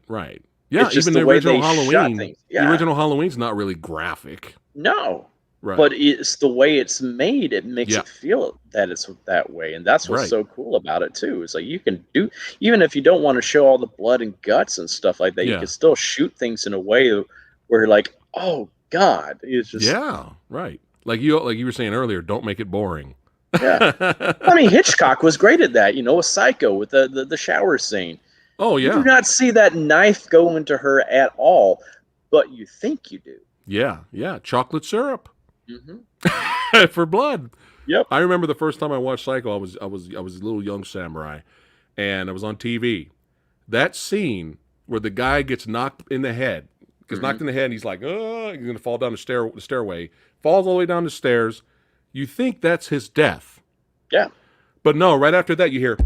Yeah, even the original Halloween. Yeah. The original Halloween's not really graphic. No. Right. But it's the way it's made, it makes it feel that it's that way. And that's what's so cool about it too. It's like, you can do, even if you don't want to show all the blood and guts and stuff like that, you can still shoot things in a way where you're like, oh God. It's just right. Like you were saying earlier, don't make it boring. Yeah. I mean, Hitchcock was great at that, a Psycho with the shower scene. Oh yeah. You do not see that knife go into her at all, but you think you do. Yeah. Chocolate syrup. For blood. Yep. I remember the first time I watched Psycho, I was a little young samurai, and I was on TV. That scene where the guy gets knocked in the head, knocked in the head, and he's like, oh, he's gonna fall down the stairway, falls all the way down the stairs. You think that's his death. Yeah. But no, right after that you hear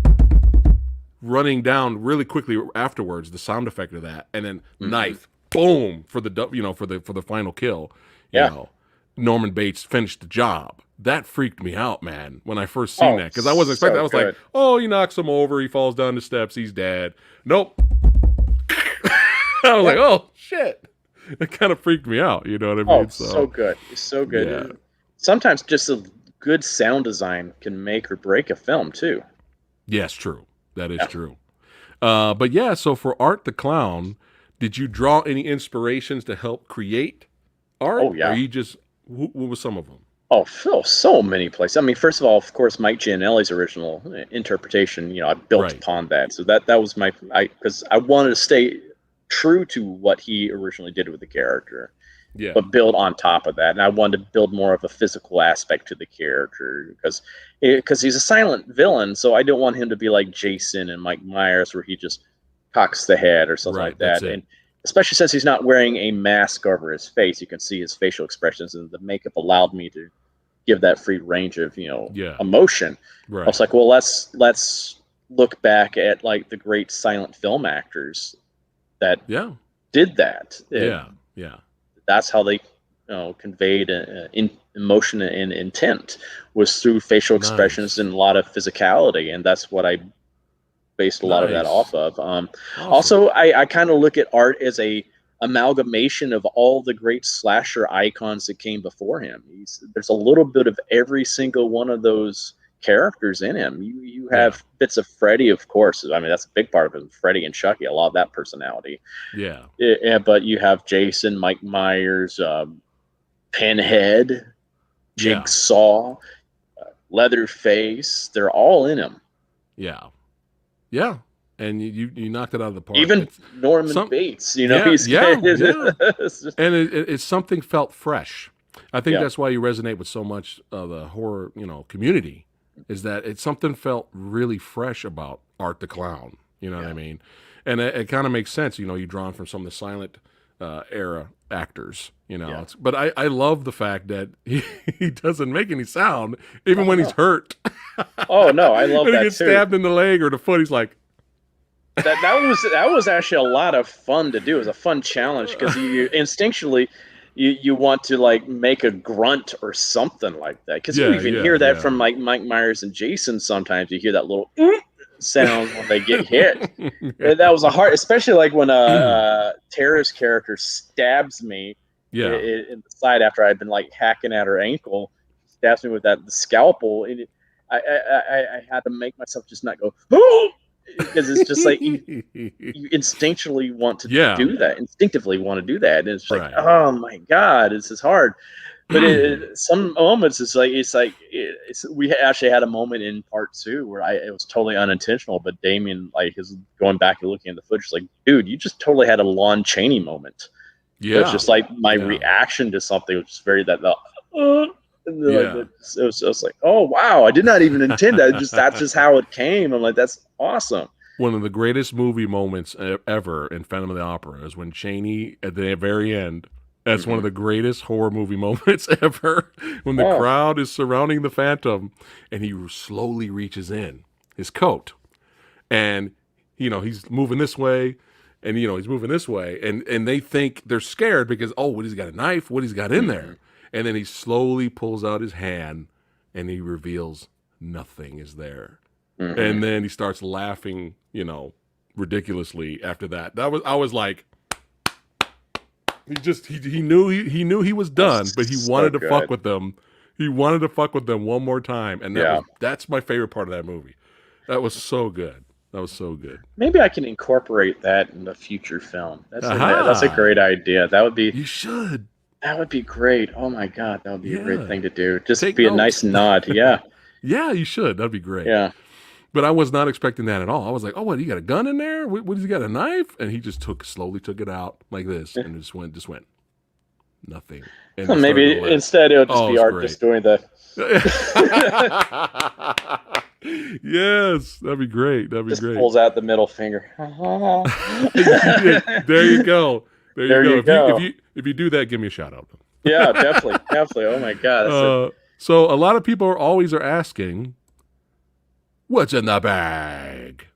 running down really quickly afterwards, the sound effect of that, and then knife, boom, for the final kill. You know. Norman Bates finished the job. That freaked me out, man, when I first seen that, because I wasn't expecting. I was like, oh, he knocks him over, he falls down the steps, he's dead. Nope. I was like, oh shit. It kind of freaked me out. You know what I mean? So good. It's so good. Yeah. Sometimes just a good sound design can make or break a film too. Yes, true. That is true. But yeah, so for Art the Clown, did you draw any inspirations to help create art? Oh yeah. Or you just what was some of them? Oh, so many places. I mean, first of all, of course, Mike Giannelli's original interpretation. I built upon that, so that was because I wanted to stay true to what he originally did with the character, but build on top of that. And I wanted to build more of a physical aspect to the character because he's a silent villain, so I don't want him to be like Jason and Mike Myers, where he just cocks the head or something like that. And especially since he's not wearing a mask over his face, you can see his facial expressions, and the makeup allowed me to give that free range of emotion. I was like, well, let's look back at like the great silent film actors that did that. That's how they conveyed emotion and intent, was through facial expressions and a lot of physicality, and that's what I based a lot of that off of. Awesome. Also, I kind of look at art as a amalgamation of all the great slasher icons that came before him. There's a little bit of every single one of those characters in him. You have bits of Freddy, of course. I mean, that's a big part of him. Freddy and Chucky, a lot of that personality. But you have Jason, Mike Myers, Pinhead, Jigsaw, Leatherface. They're all in him. Yeah. And you knocked it out of the park. Even Norman Bates, he's and it's something felt fresh. I think that's why you resonate with so much of the horror, community, is that it's something felt really fresh about Art the Clown. You know what I mean? And it kind of makes sense. You're drawn from some of the silent era actors. But I love the fact that he doesn't make any sound even when he's hurt. Oh no, I love when that he gets too. Stabbed in the leg or the foot, he's like. That was actually a lot of fun to do. It was a fun challenge because you instinctually you want to like make a grunt or something like that, because you even hear that from like Mike Myers and Jason. Sometimes you hear that little sound when they get hit. That was a hard, especially like when Tara's character stabs me in the side after I'd been like hacking at her ankle, stabs me with the scalpel, and I had to make myself just not go, oh! Because it's just like you instinctively want to do that. And it's like, oh my god, this is hard. But some moments, we actually had a moment in part 2 where it was totally unintentional, but Damien is going back and looking at the footage, like, dude, you just totally had a Lon Chaney moment. It's just like my reaction to something was just very it was like, oh wow, I did not even intend that. That's just how it came. I'm like, that's awesome. One of the greatest movie moments ever in Phantom of the Opera is when Chaney, at the very end, that's one of the greatest horror movie moments ever, when the crowd is surrounding the Phantom and he slowly reaches in his coat, and he's moving this way, and he's moving this way, and they think, they're scared because, what, he's got a knife, what he's got in there. And then he slowly pulls out his hand and he reveals nothing is there. And then he starts laughing, ridiculously after that. I was like, he knew he was done, but he wanted to fuck with them. He wanted to fuck with them one more time. And that's my favorite part of that movie. That was so good. Maybe I can incorporate that in a future film. That's a great idea. That would be. You should. That would be great. Oh my god, that would be a great thing to do. Just be notes. A nice nod. Yeah. Yeah, you should. That'd be great. Yeah. But I was not expecting that at all. I was like, oh, what, you got a gun in there? What, he got a knife? And he just slowly took it out like this, and just went. Nothing. And maybe instead it'll just be Art great. Just doing the. Yes, that'd be great. Just pulls out the middle finger. There you go. There you go. If you do that, give me a shout out. Yeah, definitely. Oh my god. So a lot of people are asking, what's in the bag?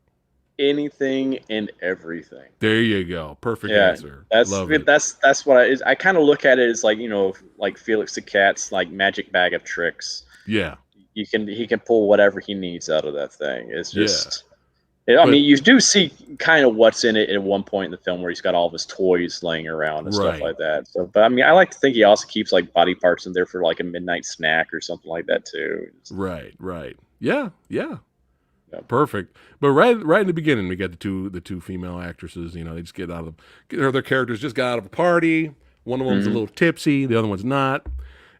Anything and everything. There you go. Perfect answer. That's what I kind of look at it as like, like Felix the Cat's like magic bag of tricks. Yeah. He can pull whatever he needs out of that thing. It's just I mean, you do see kind of what's in it at one point in the film where he's got all of his toys laying around and stuff like that. So, but I mean, I like to think he also keeps like body parts in there for like a midnight snack or something like that too. Right. Yeah. Perfect. But right in the beginning, we got the two female actresses. They just get their characters just got out of a party. One of them's a little tipsy, the other one's not.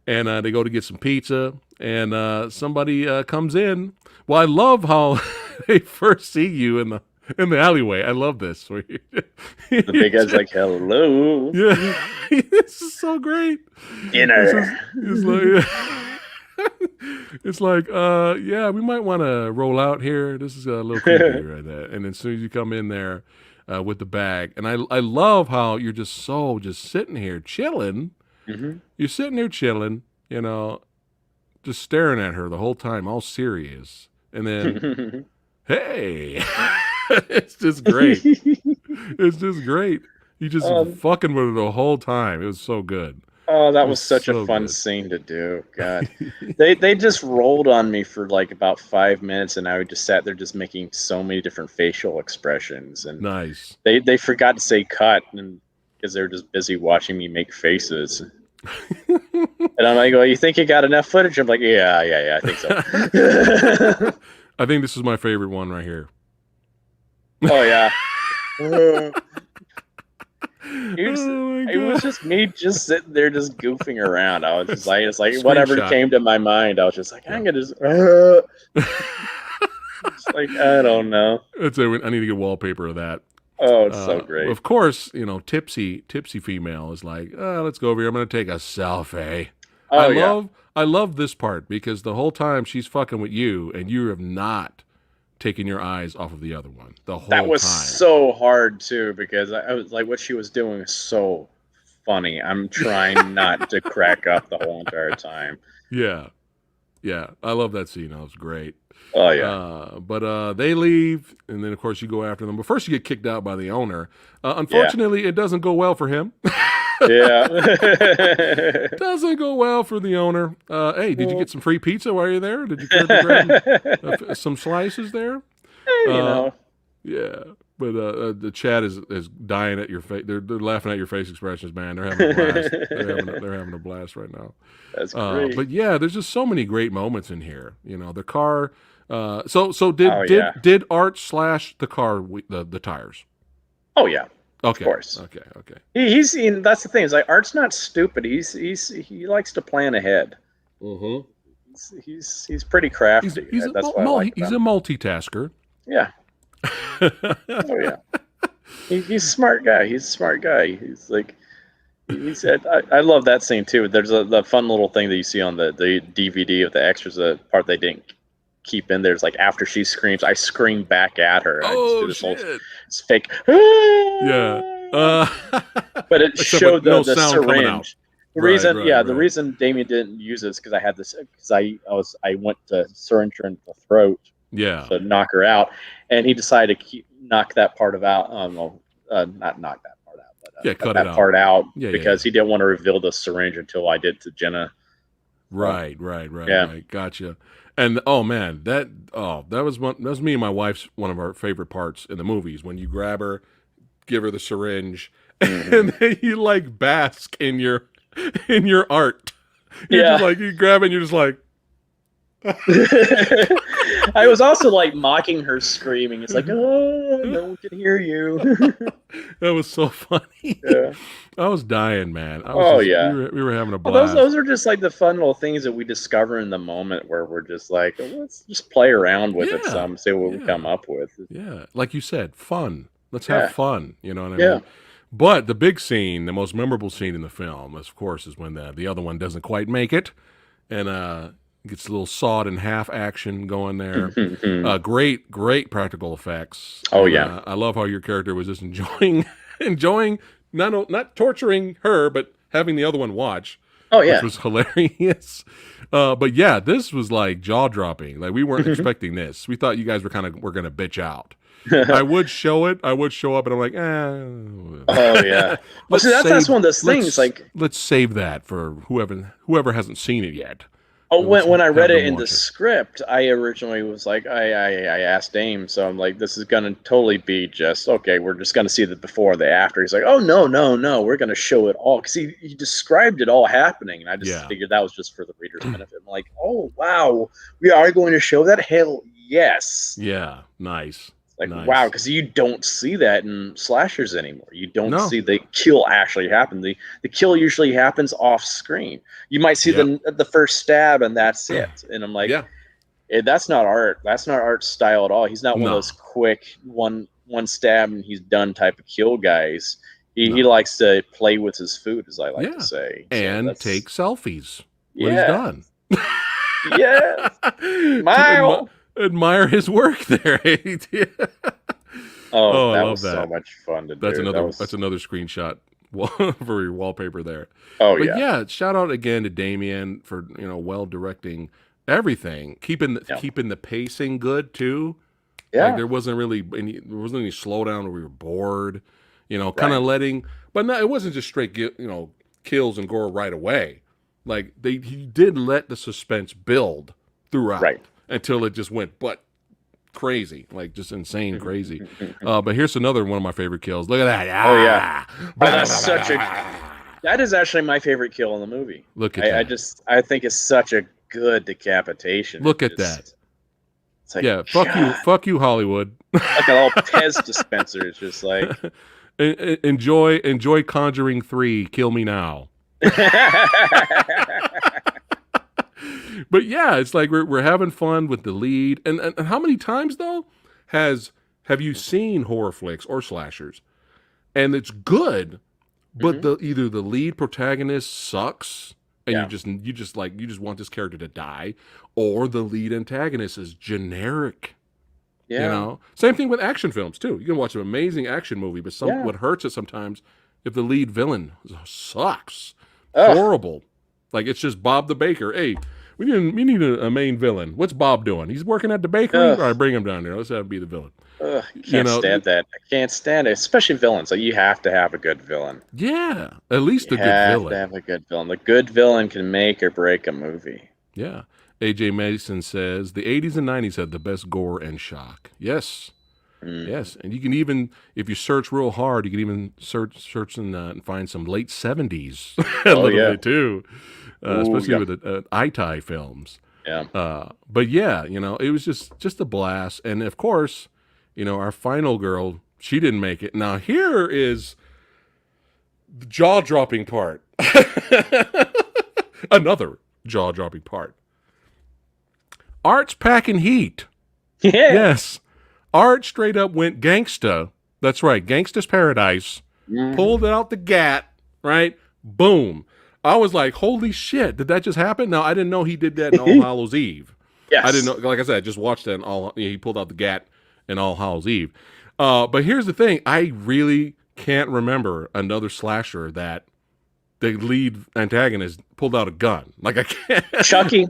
and they go to get some pizza, and somebody comes in. Well, I love how they first see you in the alleyway. I love this. The big guy's like, "Hello." Yeah, this is so great. Dinner. It's like. It's like, yeah, we might want to roll out here. This is a little creepy right there. And as soon as you come in there with the bag, and I love how you're just sitting here chilling. Mm-hmm. You're sitting there chilling, just staring at her the whole time, all serious. And then, hey, it's just great. It's just great. You just fucking with her the whole time. It was so good. Oh, that was such a fun scene to do. God, they just rolled on me for like about 5 minutes, and I just sat there just making so many different facial expressions. And nice. They forgot to say cut, and because they were just busy watching me make faces. And I'm like, "Well, you think you got enough footage?" I'm like, "Yeah, I think so." I think this is my favorite one right here. Oh yeah. It was just me just sitting there just goofing around. I was just like, it's like whatever came to my mind. I was just like, I'm gonna just it's like, I don't know. I need to get wallpaper of that. Oh, it's so great. Of course, tipsy female is like, let's go over here. I'm gonna take a selfie. I love this part because the whole time she's fucking with you and you have not taking your eyes off of the other one the whole time. That was so hard too, because I was like, what she was doing is so funny. I'm trying not to crack up the whole entire time. Yeah. I love that scene. That was great. Oh yeah. But they leave, and then of course you go after them. But first you get kicked out by the owner. Unfortunately, it doesn't go well for him. Yeah. Doesn't go well for the owner. Hey, did you get some free pizza while you're there? Did you care to grab some slices there? Yeah. But the chat is dying at your face. They're laughing at your face expressions, man. They're having a blast. They're having a blast right now. That's great. But yeah, there's just so many great moments in here. The car. Did Art slash the car the tires? Oh yeah. Okay. Of course. Okay. He's that's the thing. Is like Art's not stupid. He likes to plan ahead. Mm-hmm. He's pretty crafty. He's a multitasker. Yeah. Oh yeah. He's a smart guy. He's like. He said, I love that scene too. There's the fun little thing that you see on the DVD of the extras, the part they didn't keep in there. It's like after she screams, I scream back at her. Oh, shit. It's fake. Yeah. But it showed the syringe. The reason, the reason Damien didn't use it is because I had this, because I went to syringe her in the throat. Yeah. To knock her out, and he decided to knock that part out. Not knock that part out, but cut that part out because he didn't want to reveal the syringe until I did to Jenna. Right. Gotcha. And oh man, that was me and my wife's one of our favorite parts in the movies, when you grab her, give her the syringe, and then you like bask in your art. You're just like, you grab it and you're just like. I was also like mocking her screaming. It's like, oh, no one can hear you. That was so funny. Yeah. I was dying, man. We were having a blast. Well, those are just like the fun little things that we discover in the moment, where we're just like, let's just play around with it some, see what we come up with. Yeah, like you said, fun. Let's have fun. You know what I mean? But the big scene, the most memorable scene in the film, of course, is when the other one doesn't quite make it, and gets a little sawed in half action going there. Great practical effects. Oh yeah. I love how your character was just enjoying not torturing her, but having the other one watch. Oh yeah. Which was hilarious. But yeah, this was like jaw dropping. Like we weren't expecting this. We thought you guys were gonna bitch out. I would show up, and I'm like, Oh yeah. Well, see, that's one of those things. Let's save that for whoever hasn't seen it yet. Oh, when I read it in the script, I originally was like, I asked Dame, so I'm like, this is gonna totally be just okay. We're just gonna see the before, the after. He's like, oh no, we're gonna show it all, because he described it all happening, and I just figured that was just for the reader's benefit. I'm like, oh wow, we are going to show that. Hell yes. Yeah, nice. Like, wow, because you don't see that in slashers anymore. You don't see the kill actually happen. The kill usually happens off screen. You might see the first stab and that's it. And I'm like, that's not art. That's not art style at all. He's not one of those quick one stab and he's done type of kill guys. He likes to play with his food, as I like to say. And take selfies when he's done. Admire his work there. Oh, that was so much fun to do. That's another screenshot for your wallpaper there. But yeah, shout out again to Damien for well directing everything, keeping the pacing good too. Yeah, like there wasn't any slowdown where we were bored. Kind of letting, but no, it wasn't just straight kills and gore right away. Like he did let the suspense build throughout until it just went crazy, like just insane crazy. But here's another one of my favorite kills. Look at that! That is actually my favorite kill in the movie. Look at that! I think it's such a good decapitation. Look at that! It's like, fuck you, Hollywood. Like a little Pez dispenser. It's just like enjoy Conjuring 3. Kill me now. But yeah, it's like we're having fun with the lead. And how many times though have you seen horror flicks or slashers, and it's good, but either the lead protagonist sucks and you just want this character to die, or the lead antagonist is generic. Same thing with action films too. You can watch an amazing action movie, but what hurts it sometimes if the lead villain sucks. Horrible. Like it's just Bob the Baker. Hey, we need a main villain. What's Bob doing? He's working at the bakery. All right, bring him down there. Let's have him be the villain. Can't stand that. I can't stand it, especially villains. Like you have to have a good villain. Yeah, at least a good villain. You have to have a good villain. The good villain can make or break a movie. Yeah. AJ Mason says the 80s and 90s had the best gore and shock. Yes. Yes, and you can even, if you search real hard, you can even search and find some late 70s a little bit too, especially with the Itai films. Yeah. But yeah, it was just a blast. And of course, our final girl, she didn't make it. Now here is the jaw-dropping part. Another jaw-dropping part. Art's packing heat. Yeah. Yes. Art straight up went gangsta. That's right. Gangsta's Paradise. Pulled out the gat. Right? Boom. I was like, holy shit. Did that just happen? Now, I didn't know he did that in All Hallows Eve. Yes. I didn't know. Like I said, I just watched that he pulled out the gat in All Hallows Eve. But here's the thing. I really can't remember another slasher that the lead antagonist pulled out a gun. Like I can't. Chucky.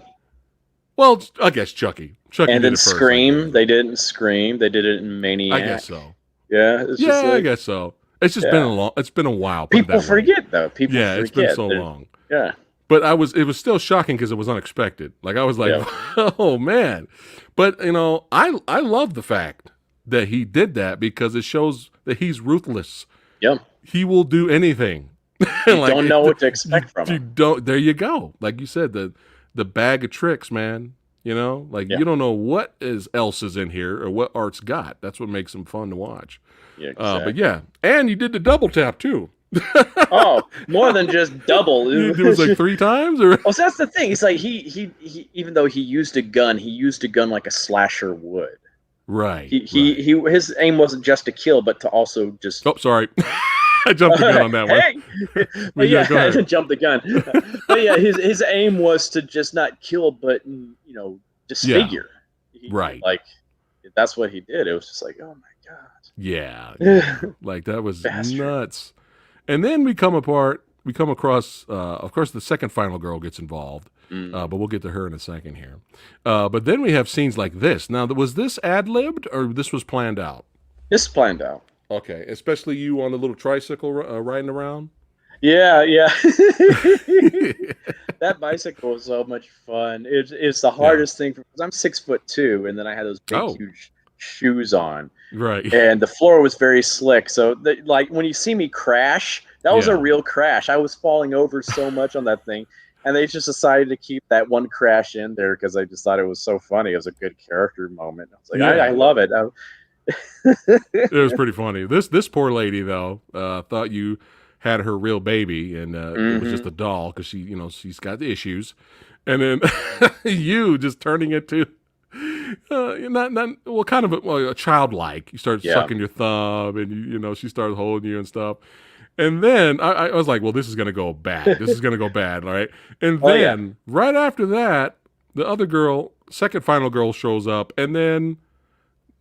Well, I guess Chucky. And then Scream. They didn't Scream. They did it in Maniac. I guess so. Yeah. I guess so. It's just been a while. People forget though. People forget. It's been so long. Yeah. But it was still shocking because it was unexpected. Like I was like, oh man. But I love the fact that he did that because it shows that he's ruthless. Yeah. He will do anything. You don't know what to expect from him. There you go. Like you said, the bag of tricks, man. You don't know what else is in here or what Art's got. That's what makes him fun to watch. Yeah, exactly. But yeah, and you did the double tap too. Oh, more than just double. It was like 3 times, or so that's the thing. It's like he even though he used a gun like a slasher would. Right. His aim wasn't just to kill, but to also just. Oh, sorry. I jumped the gun on that one. I jumped the gun. But yeah, his aim was to just not kill, but disfigure. Right. Like that's what he did. It was just like, oh my god. Yeah. Like that was nuts. And then we come across, of course, the second final girl gets involved, but we'll get to her in a second here. But then we have scenes like this. Now, was this ad-libbed or this was planned out? This is planned out. Okay, especially you on the little tricycle riding around? Yeah. That bicycle was so much fun. It's the hardest thing because I'm 6'2", and then I had those big, huge shoes on. Right. And the floor was very slick. So, like, when you see me crash, that was a real crash. I was falling over so much on that thing. And they just decided to keep that one crash in there because I just thought it was so funny. It was a good character moment. I was like, I love it. It was pretty funny. This poor lady though thought you had her real baby, and it was just a doll because she's got the issues, and then you just turning it to not well, kind of a childlike. You start sucking your thumb, and she started holding you and stuff. And then I was like, well, this is going to go bad. This is going to go bad, all right? And then right after that, the other girl, second final girl, shows up, and then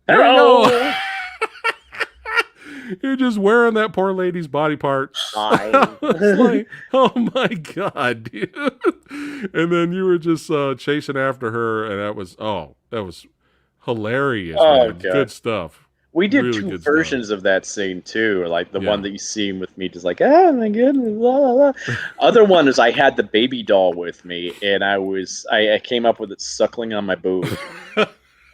there you go. You're just wearing that poor lady's body part. It's like, oh my God, dude. And then you were just chasing after her, and that was hilarious. Oh, man. Good stuff. We did really two versions of that scene too, like the one that you see with me just like, oh my goodness, la la la. Other one is I had the baby doll with me, and I came up with it suckling on my boob.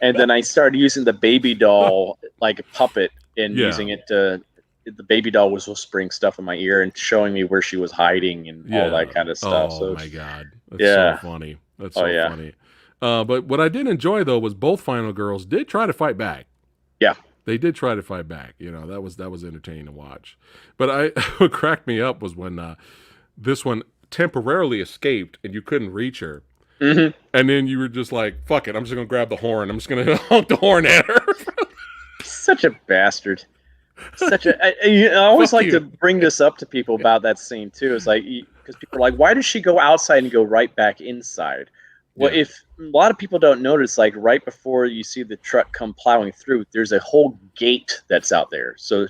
And then I started using the baby doll like a puppet and using it to. The baby doll was whispering stuff in my ear and showing me where she was hiding and all that kind of stuff. Oh my God, that's so funny. That's so funny. But what I did enjoy though was both final girls did try to fight back. Yeah, they did try to fight back. That was entertaining to watch. But what cracked me up was when this one temporarily escaped and you couldn't reach her. Mm-hmm. And then you were just like, fuck it, I'm just going to grab the horn. I'm just going to honk the horn at her. Such a bastard. I always like to bring this up to people about that scene too. It's like, because people are like, why does she go outside and go right back inside? Well, if a lot of people don't notice, like right before you see the truck come plowing through, there's a whole gate that's out there. So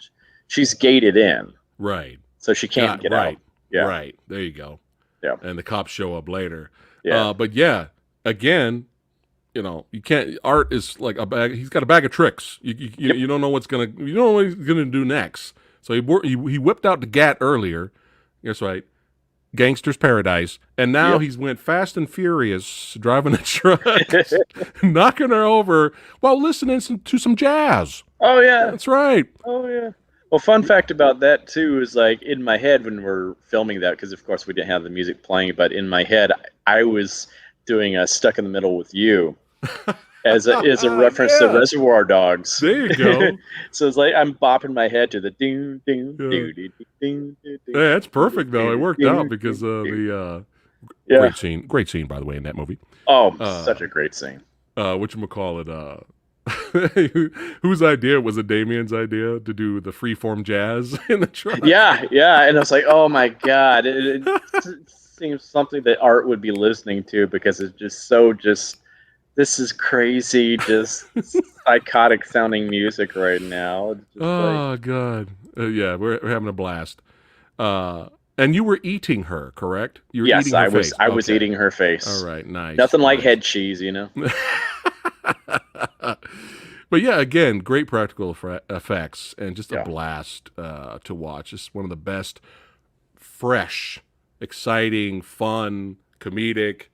she's gated in. Right. So she can't get out. Yeah. Right. There you go. Yeah. And the cops show up later. Yeah. But yeah, again, you can't. Art is like a bag. He's got a bag of tricks. You don't know what he's gonna do next. So he whipped out the gat earlier. That's right, Gangster's Paradise, and now he's went fast and furious driving a truck, knocking her over while listening to some jazz. Oh yeah, that's right. Oh yeah. Well, fun fact about that too is like in my head when we're filming that, because of course we didn't have the music playing, but in my head I was doing a Stuck in the Middle with You. As a reference to Reservoir Dogs. There you go. So it's like I'm bopping my head to the ding ding ding ding ding. Yeah, that's perfect though. It worked out because the great scene by the way in that movie. Oh, such a great scene. Whatchamacallit, whose idea was it? Damien's idea to do the freeform jazz in the truck. Yeah, and I was like, oh my God, it seems something that Art would be listening to because it's just so this is crazy, just psychotic sounding music right now. God. Yeah, we're having a blast. And you were eating her, correct? You were eating her face. I was eating her face. All right, nice. Nothing like head cheese, But yeah, again, great practical effects and just a blast to watch. Just one of the best, fresh, exciting, fun, comedic.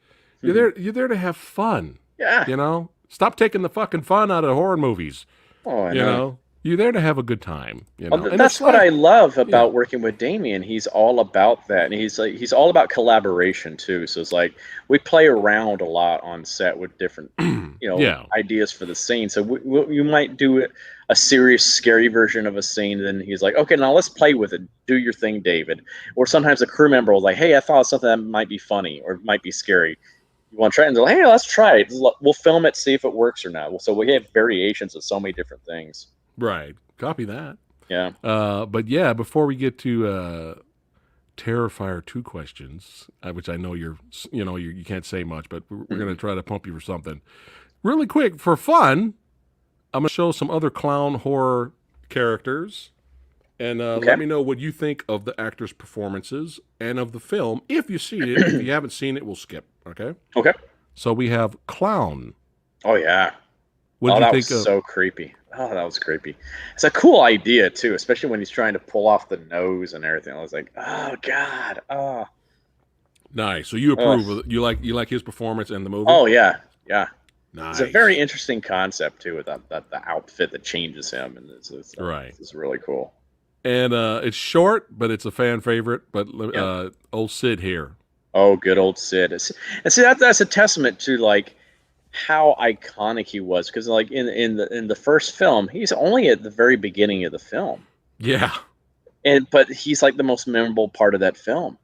You're there to have fun. Yeah. Stop taking the fucking fun out of horror movies. Oh, I know. You're there to have a good time. Well, that's what I love about working with Damien. He's all about that, and he's all about collaboration too. So it's like we play around a lot on set with different, ideas for the scene. So you might do a serious, scary version of a scene, and then he's like, "Okay, now let's play with it. Do your thing, David." Or sometimes a crew member will like, "Hey, I thought of something that might be funny or might be scary. You want to try it?" And they're like, "Hey, let's try it. We'll film it, see if it works or not." So we have variations of so many different things. Right. Copy that. Yeah. But yeah, before we get to Terrifier 2 questions, which I know you can't say much, but we're going to try to pump you for something. Really quick, for fun, I'm going to show some other clown horror characters. And let me know what you think of the actors' performances and of the film. If you see it, if you haven't seen it, we'll skip. Okay? Okay. So we have Clown. Oh, yeah. What did you think was so creepy. Oh, that was creepy. It's a cool idea, too, especially when he's trying to pull off the nose and everything. I was like, oh, God. Oh. Nice. So you approve of it. You like his performance and the movie? Oh, yeah. Yeah. Nice. It's a very interesting concept, too, with the outfit that changes him. And it's really cool. And it's short, but it's a fan favorite. But old Sid here. Oh, good old Sid. And see, that's a testament to, like, how iconic he was, because like in the first film, he's only at the very beginning of the film. Yeah. But he's like the most memorable part of that film.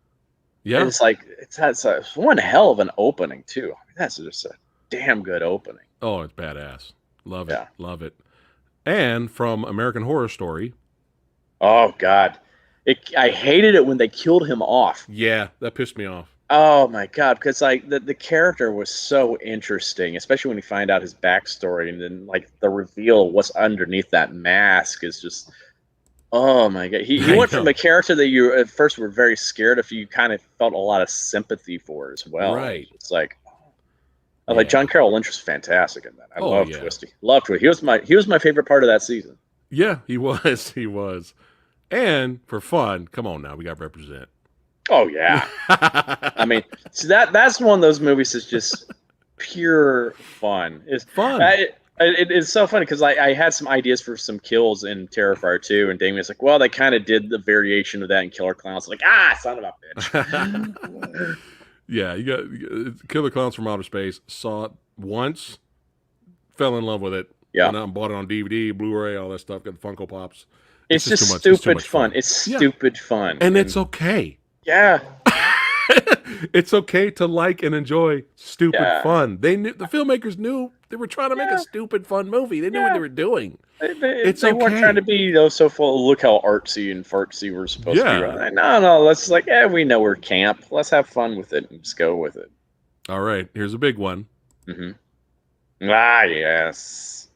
Yeah. And it's like that's one hell of an opening too. I mean, that's just a damn good opening. Oh, it's badass. Love it. Love it. And from American Horror Story. Oh God, I hated it when they killed him off. Yeah, that pissed me off. Oh my God, because like the character was so interesting, especially when you find out his backstory, and then like the reveal of what's underneath that mask is just, oh my God. He went from a character that you at first were very scared of, you kind of felt a lot of sympathy for as well. Right. It's like, like John Carroll Lynch was fantastic in that. I love Twisty. Love Twisty. He was my favorite part of that season. Yeah, he was. He was. And for fun, come on now, we got to represent. Oh yeah. I mean, so that's one of those movies that's just pure fun. It's fun. It's so funny because I had some ideas for some kills in Terrifier 2, and Damien's like, well, they kind of did the variation of that in Killer Clowns. Like, son of a bitch. Yeah, you got Killer Clowns from Outer Space. Saw it once, fell in love with it. Yeah, went out and bought it on DVD, Blu-ray, all that stuff. Got the Funko Pops. It's just stupid fun. It's stupid fun, and it's okay. Yeah. It's okay to like and enjoy stupid fun. They knew, the filmmakers knew they were trying to make a stupid fun movie. They knew what they were doing. They weren't trying to be so full. Look how artsy and fartsy we're supposed to be. Right? No. Let's we know we're camp. Let's have fun with it and just go with it. All right. Here's a big one. Mm-hmm. Ah, yes.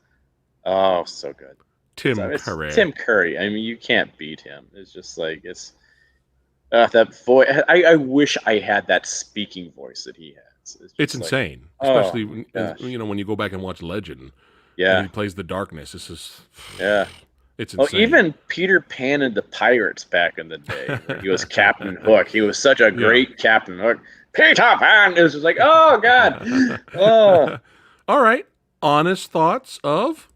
Oh, so good. Tim Curry. Tim Curry. I mean, you can't beat him. It's just like that voice. I wish I had that speaking voice that he has. It's insane, especially when you go back and watch Legend. Yeah, and he plays the darkness. It's just it's insane. Well, even Peter Pan and the Pirates back in the day, where he was Captain Hook. He was such a great Captain Hook. Peter Pan. It was just like, oh God. Oh. All right. Honest thoughts of.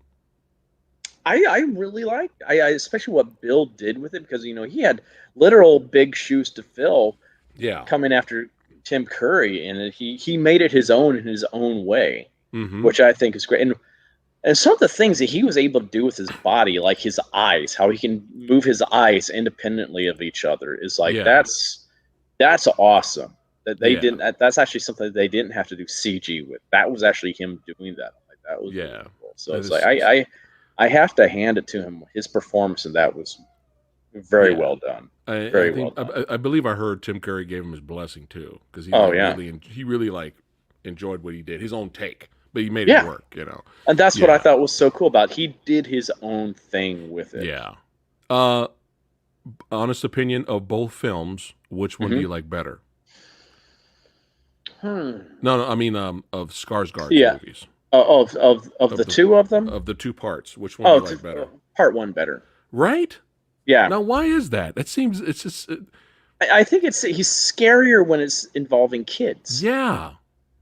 I really liked, especially what Bill did with it, because he had literal big shoes to fill. Yeah, coming after Tim Curry, and he made it his own in his own way, which I think is great. And some of the things that he was able to do with his body, like his eyes, how he can move his eyes independently of each other, is like that's awesome. That they didn't. That's actually something that they didn't have to do CG with. That was actually him doing that. Like that was really cool. So it's like I have to hand it to him. His performance in that was very well done. Very well done. I believe I heard Tim Curry gave him his blessing too, because he really like enjoyed what he did, his own take, but he made it work, And that's what I thought was so cool about it. He did his own thing with it. Yeah. Honest opinion of both films, which one do you like better? No, I mean of Skarsgård's movies. Of the two of them? Of the two parts, which one do you like better? Part one better. Right? Yeah. Now, why is that? That seems it's just. I think he's scarier when it's involving kids. Yeah.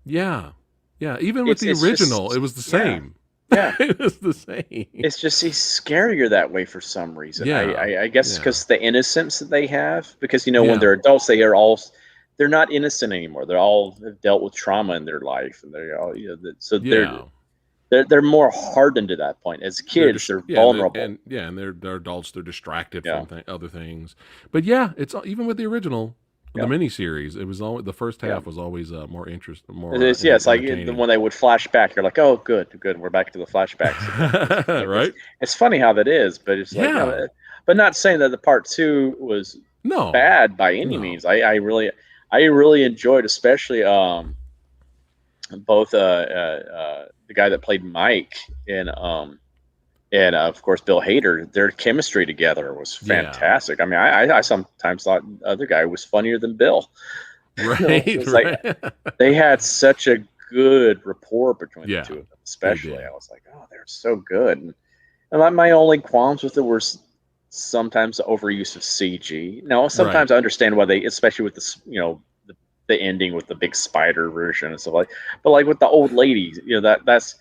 Even with the original, it was the same. Yeah, it was the same. It's just he's scarier that way for some reason. I guess because the innocence that they have. Because when they're adults, they're not innocent anymore. They're all have dealt with trauma in their life, and they're all they're more hardened to that point. As kids, they're vulnerable. And they're adults. They're distracted from other things. But it's even with the original, the miniseries. It was always the first half was always more interesting. It's like when they would flash back. You're like, oh, good. We're back to the flashbacks. Right? It's funny how that is, but it's like, but not saying that the part two was bad by any means. I really enjoyed, especially both the guy that played Mike and of course Bill Hader. Their chemistry together was fantastic. I mean, I sometimes thought the other guy was funnier than Bill. Right, like they had such a good rapport between the two of them. Especially, I was like, oh, they're so good. And my only qualms with it were sometimes the overuse of CG. Now, sometimes I understand why they, especially with the ending with the big spider version and stuff like. But like with the old lady, that's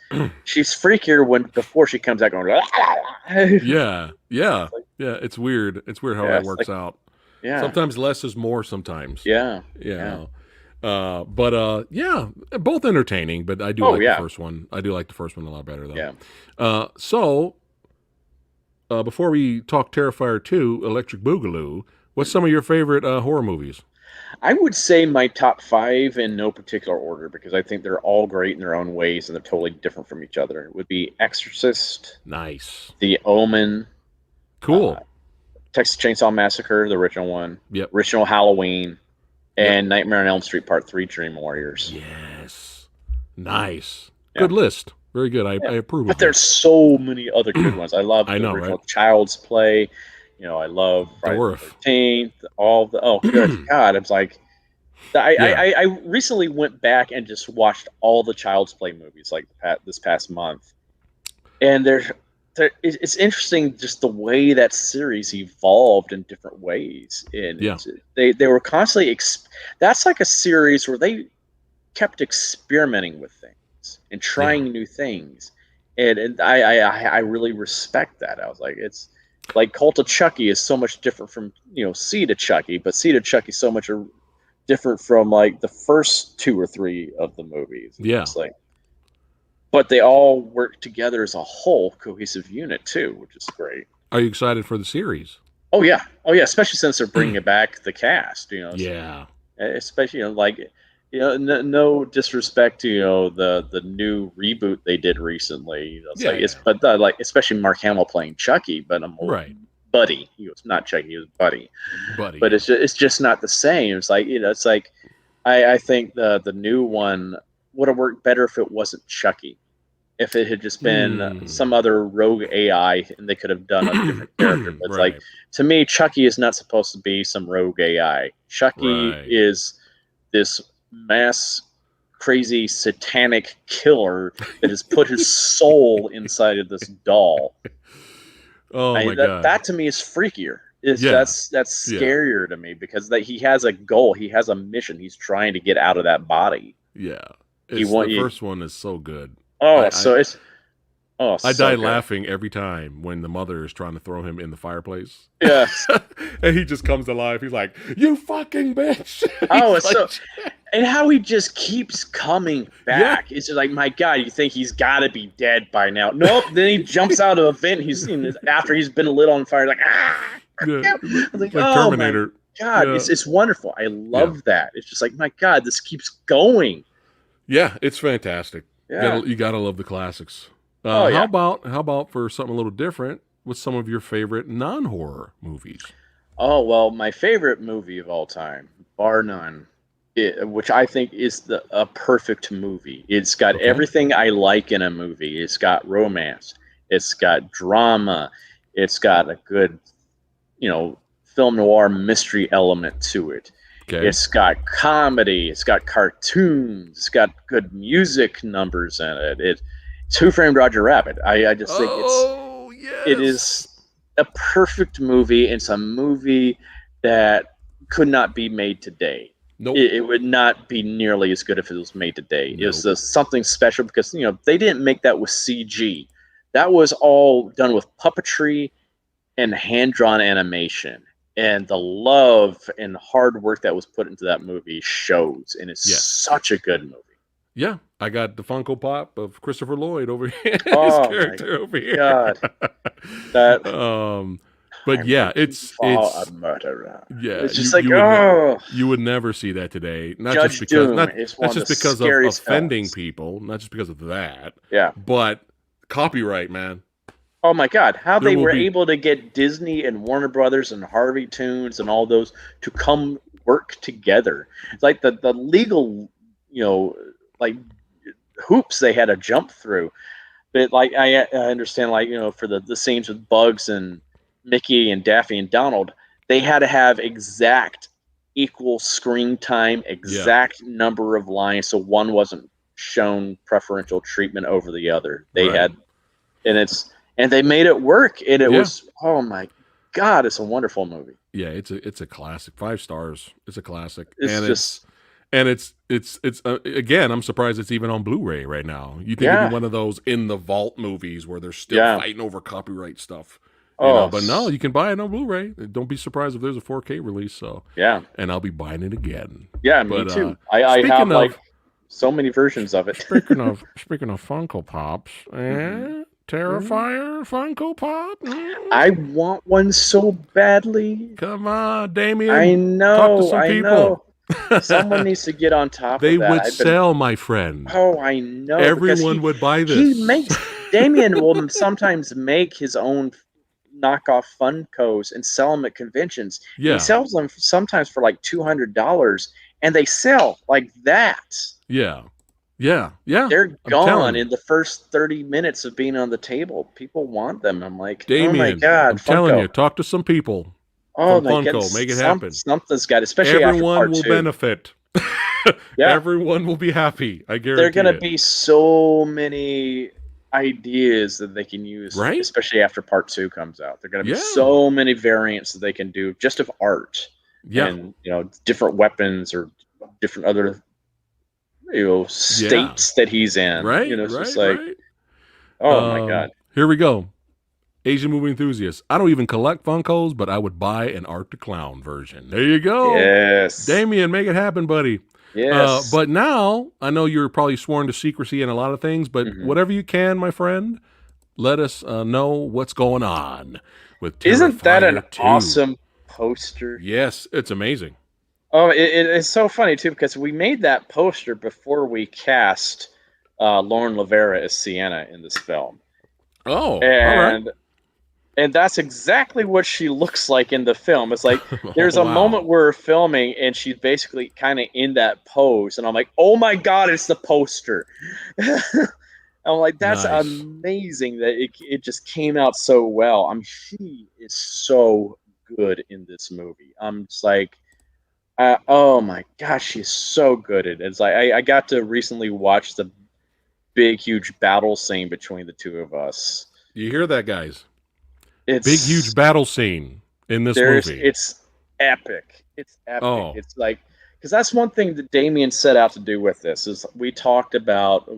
she's freakier before she comes out going. Yeah. It's weird. It's weird how that works out. Yeah. Sometimes less is more. Sometimes. Yeah. Yeah, both entertaining, but I do like the first one. I do like the first one a lot better though. Yeah. Before we talk Terrifier 2, Electric Boogaloo, what's some of your favorite horror movies? I would say my top 5 in no particular order because I think they're all great in their own ways and they're totally different from each other. It would be Exorcist, Nice, The Omen, cool, Texas Chainsaw Massacre, the original one, yep, original Halloween, and Nightmare on Elm Street Part 3, Dream Warriors. Yes, nice, good list. Very good. I approve. But there's so many other good ones. I love the original right? Child's Play. I love Friday the 13th. All the good God! It's like I recently went back and just watched all the Child's Play movies like this past month, and it's interesting just the way that series evolved in different ways. And they were constantly that's like a series where they kept experimenting with things and trying new things, and I really respect that. I was like, it's like Cult of Chucky is so much different from Seed of Chucky, but Seed of Chucky is so much different from like the first 2 or 3 of the movies. It's like, but they all work together as a whole cohesive unit too, which is great. Are you excited for the series? Oh yeah, especially since they're bringing back the cast. Especially no disrespect to the new reboot they did recently. But especially Mark Hamill playing Chucky, but I'm Buddy. He was not Chucky. He was Buddy. But it's just not the same. It's like it's like I think the new one would have worked better if it wasn't Chucky. If it had just been some other rogue AI and they could have done a different character. But it's like, to me, Chucky is not supposed to be some rogue AI. Chucky is this mass crazy satanic killer that has put his soul inside of this doll. My God. That to me is freakier. That's scarier to me because he has a goal, he has a mission, he's trying to get out of that body. The first one is so good. I die laughing every time when the mother is trying to throw him in the fireplace. Yes. And he just comes alive. He's like, "You fucking bitch." And how he just keeps coming back. It's just like, my God, you think he's got to be dead by now. Nope. Then he jumps out of a vent. After he's been lit on fire, like, I was like, oh, Terminator. My God, it's wonderful. I love that. It's just like, my God, this keeps going. Yeah, it's fantastic. You gotta love the classics. How about for something a little different? What's some of your favorite non-horror movies? Oh well, my favorite movie of all time, bar none, which I think is a perfect movie. It's got everything I like in a movie. It's got romance. It's got drama. It's got a good, film noir mystery element to it. Okay. It's got comedy. It's got cartoons. It's got good music numbers in it. It's Who Framed Roger Rabbit. I just think it is a perfect movie. It's a movie that could not be made today. Nope. It would not be nearly as good if it was made today. Nope. It was something special because they didn't make that with CG. That was all done with puppetry and hand-drawn animation. And the love and hard work that was put into that movie shows, and it's such a good movie. Yeah, I got the Funko Pop of Christopher Lloyd over here. His character over here. God, but it's a murderer. Yeah, it's just you would never see that today. Not Judge just because Doom not just because of offending films. People, not just because of that. Yeah, but copyright, man. Oh my God! How they were able to get Disney and Warner Brothers and Harvey Toons and all those to come work together. It's like the legal, like hoops they had to jump through. But like I understand, like for the scenes with Bugs and Mickey and Daffy and Donald, they had to have exact equal screen time, exact number of lines, so one wasn't shown preferential treatment over the other. They had, and they made it work, and it was, oh my God, it's a wonderful movie. Yeah, it's a classic. 5 stars. It's a classic. It's again, I'm surprised it's even on Blu-ray right now. You think it'd be one of those in the vault movies where they're still fighting over copyright stuff. Oh, but no, you can buy it on Blu-ray. Don't be surprised if there's a 4K release. So yeah, and I'll be buying it again. Yeah, me too. I have like so many versions of it. speaking of Funko Pops, Terrifier Funko Pop. I want one so badly. Come on, Damien. I know. Talk to some people. Someone needs to get on top of that. They would sell, my friend. Oh, I know. Everyone would buy this. Damien will sometimes make his own knockoff Funkos and sell them at conventions. Yeah. He sells them sometimes for like $200, and they sell like that. Yeah. Yeah. Yeah. They're gone in the first 30 minutes of being on the table. People want them. I'm like, Damien, oh my God. I'm telling you, talk to some people. Oh my Funko, goodness. Make it happen. Something's got, especially everyone after part 2. will benefit. Yeah. Everyone will be happy. I guarantee. There are going to be so many ideas that they can use, right? Especially after part 2 comes out. There are going to be so many variants that they can do just of art. Yeah. And, different weapons or different other states that he's in. Right. It's just like, oh my God. Here we go. Asian movie enthusiasts. I don't even collect Funkos, but I would buy an Art to Clown version. There you go. Yes. Damien, make it happen, buddy. Yes. But now, I know you're probably sworn to secrecy in a lot of things, but whatever you can, my friend, let us know what's going on with Terrifier Isn't that an 2. awesome poster? Yes, it's amazing. Oh, it's so funny, too, because we made that poster before we cast Lauren Lavera as Sienna in this film. Oh, and that's exactly what she looks like in the film. It's like there's a moment where we're filming and she's basically kind of in that pose. And I'm like, oh, my God, it's the poster. I'm like, that's amazing that it just came out so well. She is so good in this movie. I'm just like, oh, my gosh, she's so good at it. It's like I got to recently watch the big, huge battle scene between the two of us. You hear that, guys? It's big, huge battle scene in this movie. It's epic. It's epic. Oh. It's like, because that's one thing that Damien set out to do with this is we talked about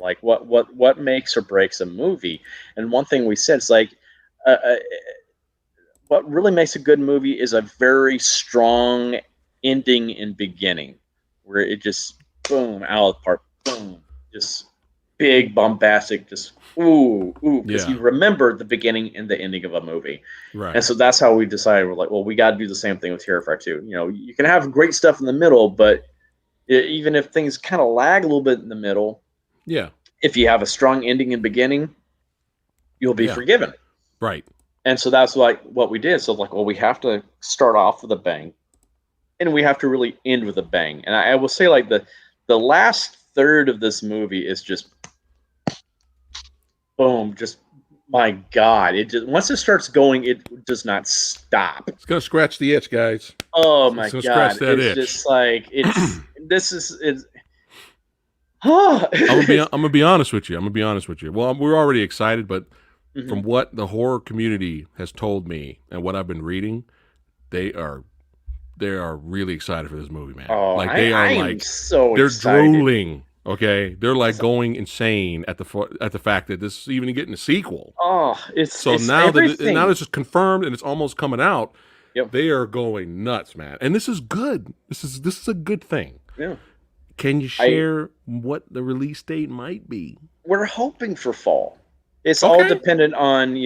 like what makes or breaks a movie, and one thing we said is like, what really makes a good movie is a very strong ending and beginning, where it just boom out of the park, boom, just big bombastic, just. Ooh, because you remember the beginning and the ending of a movie. Right. And so that's how we decided, we're like, well, we got to do the same thing with Terrifier 2. You can have great stuff in the middle, but even if things kind of lag a little bit in the middle, if you have a strong ending and beginning, you'll be forgiven. Right. And so that's like what we did. So like, well, we have to start off with a bang, and we have to really end with a bang. And I will say, like, the last third of this movie is just boom, just my God. It just once it starts going, it does not stop. It's gonna scratch the itch, guys. Oh my God. Scratch that itch. Just like it's I'm gonna be honest with you. Well, we're already excited, but from what the horror community has told me and what I've been reading, they are really excited for this movie, man. Oh, like they are like so they're excited. drooling. Okay, they're like going insane at the fact that this is even getting a sequel. Oh, so now that this is confirmed and it's almost coming out, they are going nuts, man. And this is good. This is a good thing. Yeah. Can you share what the release date might be? We're hoping for fall. It's all dependent on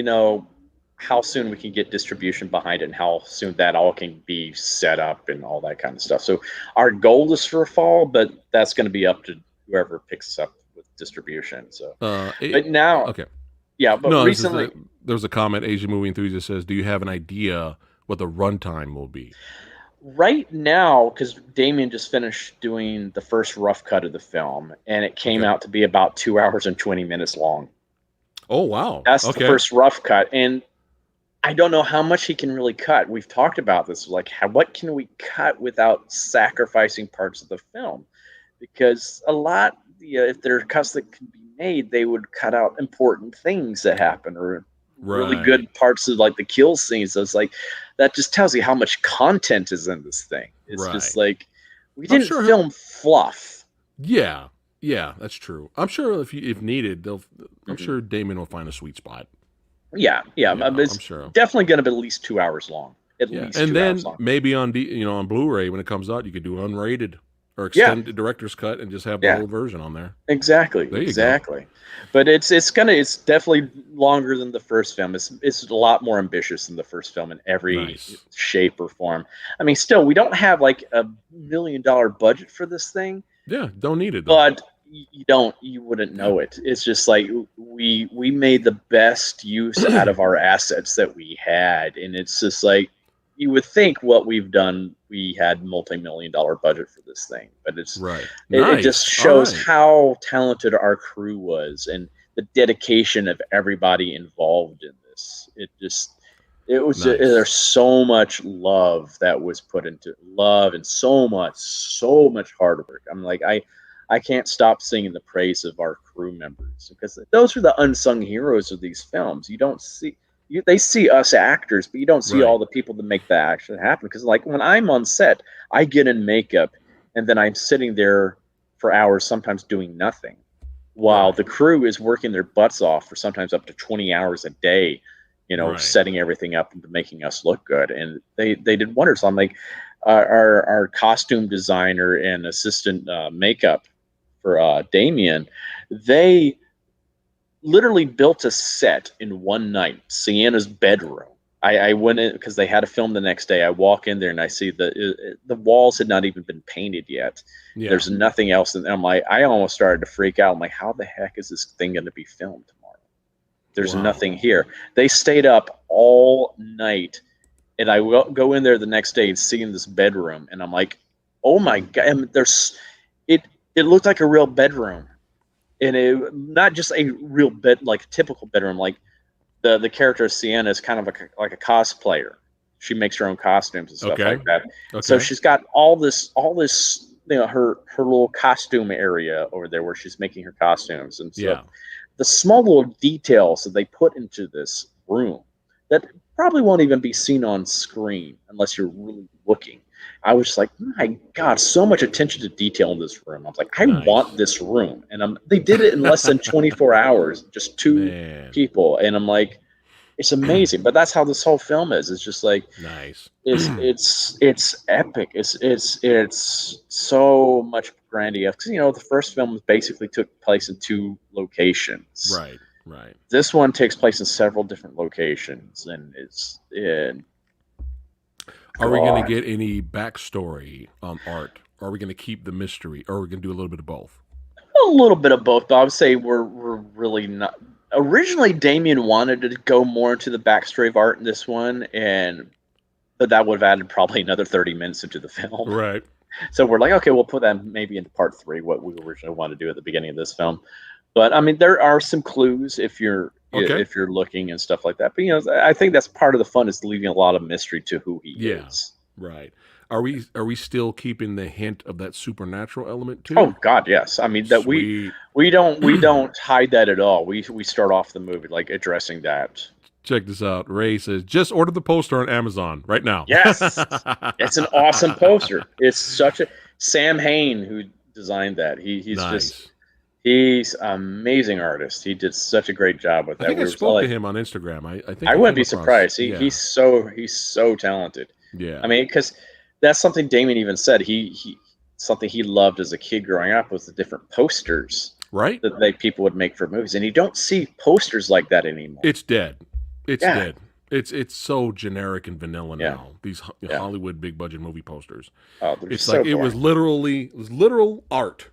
how soon we can get distribution behind it and how soon that all can be set up and all that kind of stuff. So our goal is for fall, but that's going to be up to whoever picks us up with distribution. So, but now, but recently there was a comment. Asian movie enthusiast says, "Do you have an idea what the runtime will be?" Right now, because Damien just finished doing the first rough cut of the film, and it came out to be about 2 hours and 20 minutes long. Oh wow, that's the first rough cut, and I don't know how much he can really cut. We've talked about this, like what can we cut without sacrificing parts of the film? Because a lot, if there are cuts that can be made, they would cut out important things that happen or really good parts of like the kill scenes. So it's like that just tells you how much content is in this thing. It's just like we didn't film fluff. Yeah, that's true. I'm sure if needed, I'm sure Damien will find a sweet spot. Yeah, it's I'm sure. definitely going to be at least 2 hours long. At Yeah, least and 2 hours then long. maybe on on Blu-ray when it comes out, you could do unrated or extended director's cut and just have the whole version on there. Exactly. There you go. But it's definitely longer than the first film. It's a lot more ambitious than the first film in every shape or form. I mean, still, we don't have like $1 million budget for this thing. Yeah, don't need it though. But you wouldn't know it. It's just like we made the best use out of our assets that we had, and it's just like you would think what we've done, we had multi-million-dollar budget for this thing, but it's it just shows how talented our crew was and the dedication of everybody involved in this. There's so much love that was put into love and so much hard work. I'm like, I can't stop singing the praise of our crew members because those are the unsung heroes of these films. You don't see they see us actors, but you don't see all the people that make that actually happen. Because like when I'm on set, I get in makeup and then I'm sitting there for hours, sometimes doing nothing, while the crew is working their butts off for sometimes up to 20 hours a day, setting everything up and making us look good. And they did wonders. I'm like, our costume designer and assistant makeup for Damien, they literally built a set in one night. Sienna's bedroom. I went in because they had to film the next day. I walk in there and I see the walls had not even been painted yet. Yeah. There's nothing else, and I'm like, I almost started to freak out. I'm like, how the heck is this thing going to be filmed tomorrow? There's nothing here. They stayed up all night, and I go in there the next day and see in this bedroom, and I'm like, oh my god! And it looked like a real bedroom, and not just a real bed, like a typical bedroom. Like the character of Sienna is kind of like a cosplayer. She makes her own costumes and stuff like that. Okay. So she's got all this, her little costume area over there where she's making her costumes and stuff. Yeah. The small little details that they put into this room that probably won't even be seen on screen unless you're really looking. I was just like, my God, so much attention to detail in this room. I was like, I want this room. And they did it in less than 24 hours, just two people. And I'm like, it's amazing. But that's how this whole film is. It's just like, it's epic. It's so much grandiose. Because, the first film basically took place in 2 locations. Right. This one takes place in several different locations. And it's... Are we going to get any backstory on Art? Are we going to keep the mystery? Or are we going to do a little bit of both? A little bit of both, but I would say we're really not. Originally, Damien wanted to go more into the backstory of Art in this one, but that would have added probably another 30 minutes into the film. Right. So we're like, okay, we'll put that maybe into part 3, what we originally wanted to do at the beginning of this film. But I mean, there are some clues if you're looking and stuff like that. But I think that's part of the fun, is leaving a lot of mystery to who he is. Right. Are we still keeping the hint of that supernatural element too? Oh God, yes. I mean that we don't hide that at all. We start off the movie like addressing that. Check this out. Ray says, just order the poster on Amazon right now. Yes. It's an awesome poster. It's such a Sam Hain who designed that. He's just he's an amazing artist. He did such a great job with that. I think I spoke to him on Instagram. I think I wouldn't be surprised. He's so talented. Yeah. I mean, because that's something Damien even said. Something he loved as a kid growing up was the different posters, right? That people would make for movies, and you don't see posters like that anymore. It's dead. It's dead. It's so generic and vanilla now. These Hollywood big budget movie posters. Oh, it's so like boring. It was literal art.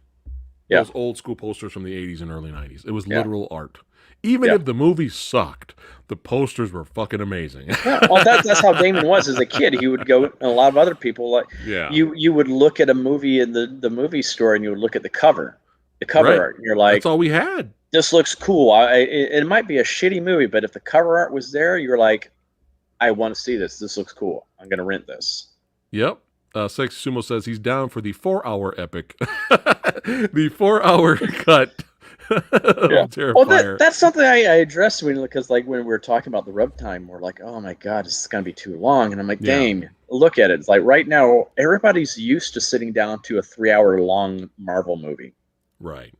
Those old school posters from the 80s and early 90s. It was literal art. Even if the movie sucked, the posters were fucking amazing. Well, that's how Damon was as a kid. He would go, and a lot of other people, you would look at a movie in the movie store, and you would look at the cover art, and you're like, that's all we had. This looks cool. It might be a shitty movie, but if the cover art was there, you're like, I want to see this. This looks cool. I'm going to rent this. Yep. Sexy Sumo says he's down for the 4-hour epic. The 4-hour cut. Terrifier. Well, that's something I addressed because when we were talking about the runtime, we're like, oh my God, this is going to be too long. And I'm like, dang, look at it. It's like right now, everybody's used to sitting down to a 3-hour long Marvel movie. Right.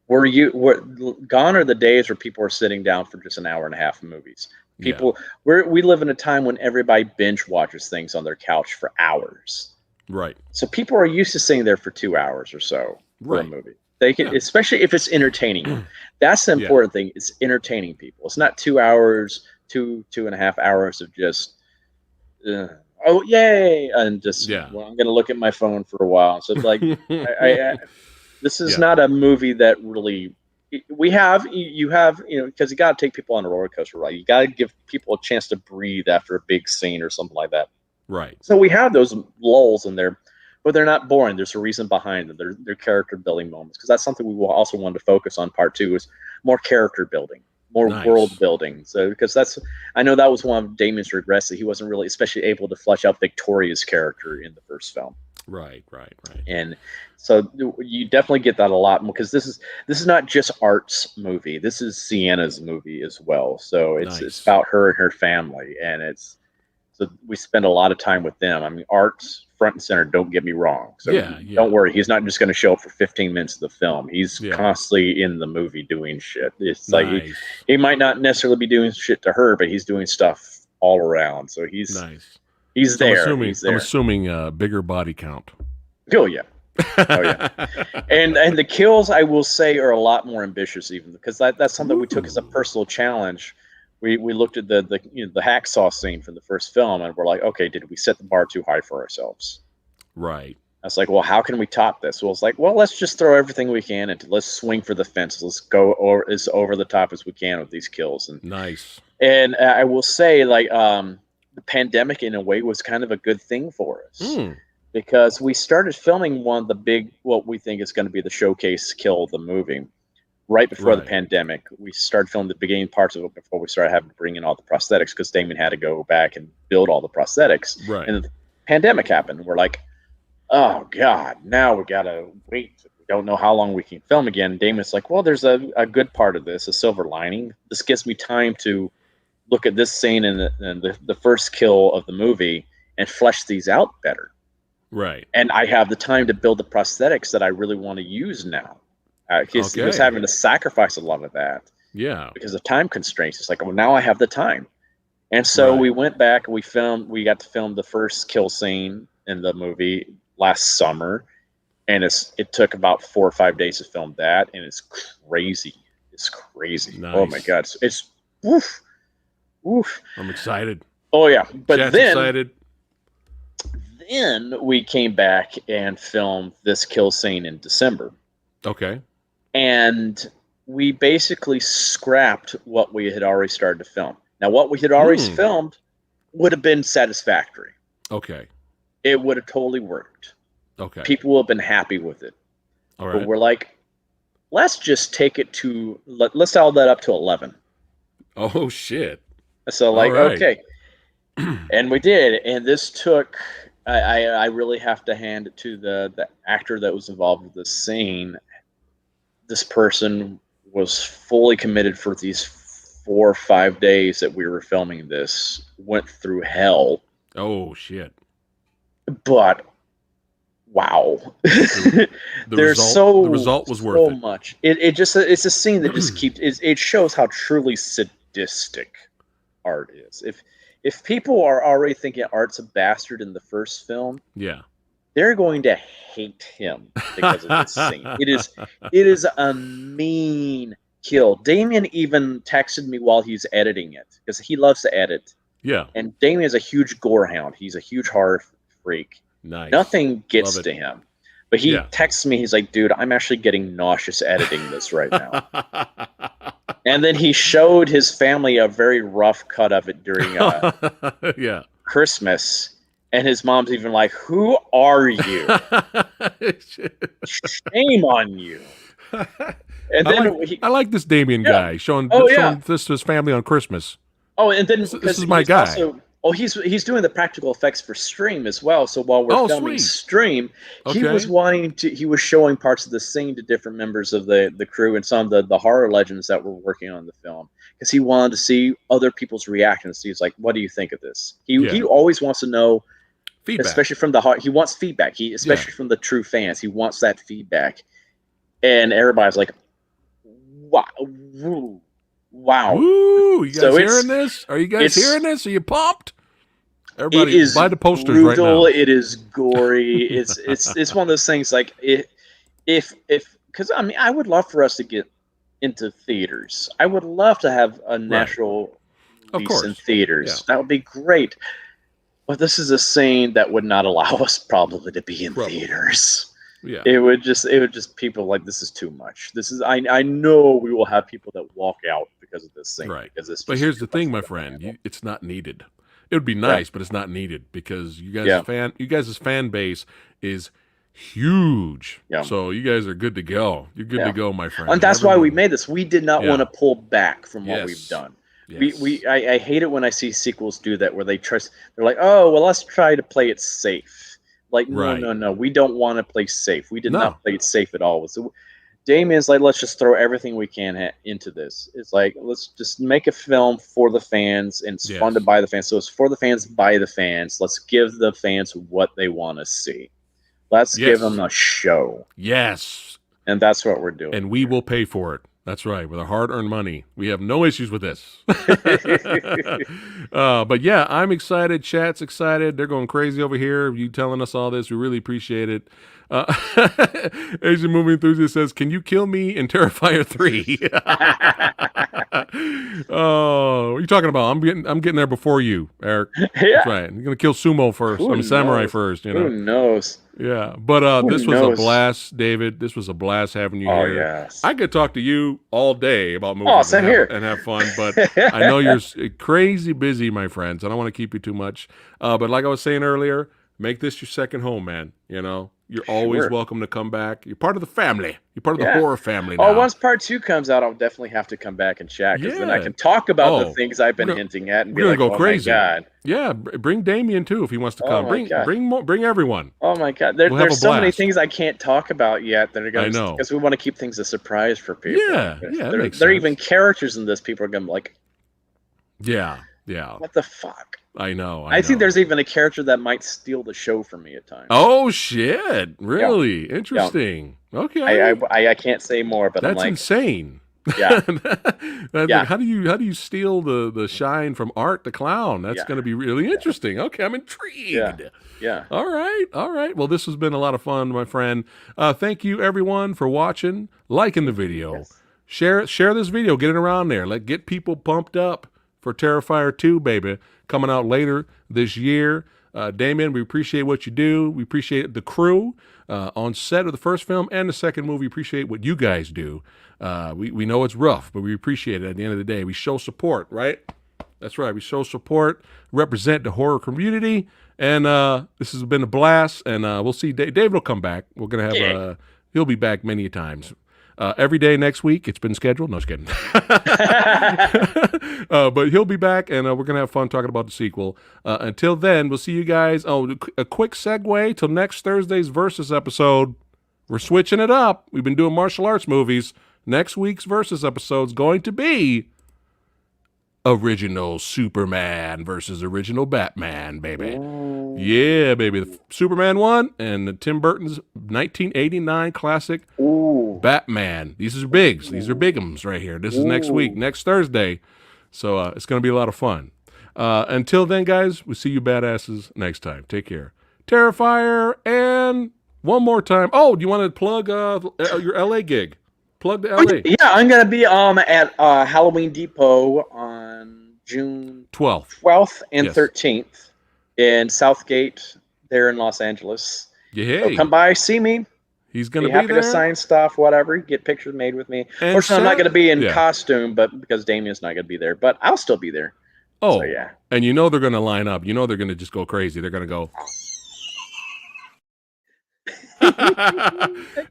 Gone are the days where people are sitting down for just an hour and a half of movies. People, we live in a time when everybody binge watches things on their couch for hours. Right. So people are used to sitting there for 2 hours or so for a movie. They can, especially if it's entertaining them. That's the important thing. It's entertaining people. It's not 2 hours, two and a half hours of just, oh yay, and just well, I'm going to look at my phone for a while. So like, this is not a movie that really. You have, because you got to take people on a roller coaster ride. You got to give people a chance to breathe after a big scene or something like that. Right. So we have those lulls in there, but they're not boring. There's a reason behind them. They're character building moments, because that's something we will also want to focus on. Part 2 is more character building, more world building. So because I know that was one of Damien's regrets, that he wasn't really especially able to flesh out Victoria's character in the first film. Right. And so you definitely get that a lot more, because this is not just Art's movie. This is Sienna's movie as well. So it's about her and her family, and so we spend a lot of time with them. I mean, Art's front and center. Don't get me wrong. So don't worry. He's not just going to show up for 15 minutes of the film. He's constantly in the movie doing shit. It's like he might not necessarily be doing shit to her, but he's doing stuff all around. So he's He's there. I'm assuming bigger body count. Oh yeah. And the kills, I will say, are a lot more ambitious, even because that's something we took as a personal challenge. We looked at the hacksaw scene from the first film, and we're like, okay, did we set the bar too high for ourselves? Right. I was like, well, how can we top this? Well, it's like, well, let's just throw everything we can into. Let's swing for the fence. Let's go as over the top as we can with these kills. And And I will say, like, the pandemic in a way was kind of a good thing for us, because we started filming one of the big, what we think is going to be the showcase kill of the movie right before the pandemic. We started filming the beginning parts of it before we started having to bring in all the prosthetics, because Damien had to go back and build all the prosthetics. And the pandemic happened. We're like, oh God, now we got to wait. We don't know how long we can film again. And Damien's like, well, there's a good part of this, a silver lining. This gives me time to look at this scene and the first kill of the movie and flesh these out better. Right. And I have the time to build the prosthetics that I really want to use now. He was having to sacrifice a lot of that. Yeah. Because of time constraints. It's like, well, now I have the time. And so we went back and we got to film the first kill scene in the movie last summer. And it took about 4 or 5 days to film that. And it's crazy. It's crazy. Nice. Oh my God. It's woof. Oof. I'm excited. Oh yeah, but Chat's then excited. Then we came back and filmed this kill scene in December. Okay. And we basically scrapped what we had already started to film. Now, what we had already filmed would have been satisfactory. Okay. It would have totally worked. Okay. People would have been happy with it. All right. But we're like, let's just take it to let's dial that up to 11. Oh shit. So like, okay. And we did. And this took, I really have to hand it to the actor that was involved with this scene. This person was fully committed for these 4 or 5 days that we were filming this, went through hell. Oh shit. But wow. The result was worth it. Much. It's a scene that just it shows how truly sadistic art is. If people are already thinking Art's a bastard in the first film, they're going to hate him because of this scene. It is a mean kill. Damien even texted me while he's editing it, because he loves to edit. Yeah. And Damien is a huge gore hound. He's a huge horror freak. Nice. Nothing gets to him. But he texts me, he's like, dude, I'm actually getting nauseous editing this right now. And then he showed his family a very rough cut of it during Christmas. And his mom's even like, who are you? Shame on you. And then I like this Damien guy showing this to his family on Christmas. Oh, and then this is my guy. He's doing the practical effects for Stream as well. So while we're filming Stream, he was showing parts of the scene to different members of the crew and some of the horror legends that were working on the film, because he wanted to see other people's reactions. He's like, "What do you think of this?" He always wants to know feedback, especially from the heart. He wants feedback. Especially from the true fans. He wants that feedback. And everybody's like, wow, wow. Woo! You guys hearing this? Are you guys hearing this? Are you pumped? Everybody, buy the posters brutal, right now. It is gory. It's one of those things like if because I mean I would love for us to get into theaters. I would love to have a national release in theaters. Yeah. That would be great. But this is a scene that would not allow us probably to be in theaters. Yeah. It would just people like, this is too much. This is I know we will have people that walk out because of this thing. Right. Because but here's the thing, my friend. It's not needed. It would be nice, but it's not needed because you guys' fan base is huge. Yeah. So you guys are good to go. You're good to go, my friend. And that's why we made this. We did not want to pull back from what we've done. Yes. I hate it when I see sequels do that where they're like, oh well, let's try to play it safe. Like no, we don't want to play safe. We did not play it safe at all. So Damien's like, let's just throw everything we can into this. It's like, let's just make a film for the fans, and it's funded by the fans. So it's for the fans, by the fans. Let's give the fans what they want to see. Let's give them a show. Yes. And that's what we're doing. And we will pay for it. That's right, with our hard-earned money. We have no issues with this. But yeah, I'm excited. Chat's excited. They're going crazy over here. You telling us all this, we really appreciate it. Asian Movie Enthusiast says, "Can you kill me in Terrifier 3?" Oh, what are you talking about? I'm getting there before you, Eric. Yeah. That's right. You're gonna kill Sumo first. Samurai first. You know. Who knows? Yeah, but this was a blast, David. This was a blast having you here. Yes. I could talk to you all day about movies and have fun, but I know you're crazy busy, my friends. I don't want to keep you too much. But like I was saying earlier, make this your second home, man. You know, you're always welcome to come back. You're part of the family. You're part of the horror family now. Oh, once part 2 comes out, I'll definitely have to come back and chat, because then I can talk about the things I've been hinting at and be like, go crazy. My God. Yeah, bring Damien too if he wants to come. Bring everyone. Oh my God, there's so many things I can't talk about yet that are going to, because we want to keep things a surprise for people. Yeah, there are even characters in this. People are going to be like, yeah, what the fuck? I know. I think there's even a character that might steal the show from me at times. Oh shit! Really interesting. Yeah. Okay. I can't say more, but that's insane. Yeah. Like, how do you steal the shine from Art the Clown? That's going to be really interesting. Okay, I'm intrigued. Yeah. All right. Well, this has been a lot of fun, my friend. Thank you everyone for watching, liking the video. Yes. Share this video, get it around there. Get people pumped up for Terrifier 2, baby, coming out later this year. Damien, we appreciate what you do. We appreciate the crew on set of the first film and the second movie. We appreciate what you guys do. We know it's rough, but we appreciate it at the end of the day. We show support, right? That's right. We show support, represent the horror community, and this has been a blast, and we'll see. David will come back. We're going to have he'll be back many times. Every day next week. It's been scheduled. No, just kidding. But he'll be back, and we're going to have fun talking about the sequel. Until then, we'll see you guys. Oh, a quick segue till next Thursday's Versus episode. We're switching it up. We've been doing martial arts movies. Next week's Versus episode is going to be original Superman versus original Batman, baby. Ooh. Yeah, baby. The Superman 1 and Tim Burton's 1989 classic Batman. These are bigs. These are bigums right here. This is next week, next Thursday. So it's going to be a lot of fun. Until then, guys, we'll see you badasses next time. Take care. Terrifier, and one more time. Oh, do you want to plug your LA gig? Plug the LA. Yeah, I'm going to be at Halloween Depot on June 12th and 13th in Southgate there in Los Angeles. Yeah. So come by, see me. He's going to be happy there. To sign stuff, whatever, get pictures made with me. Unfortunately, I'm not going to be in costume, but because Damien's not going to be there, but I'll still be there. Oh, so, yeah. And you know they're going to line up. You know they're going to just go crazy. They're going to go.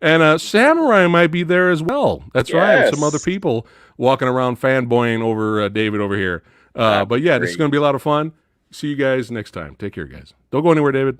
And Samurai might be there as well. That's right. Some other people walking around fanboying over David over here. But yeah, this is going to be a lot of fun. See you guys next time. Take care, guys. Don't go anywhere, David.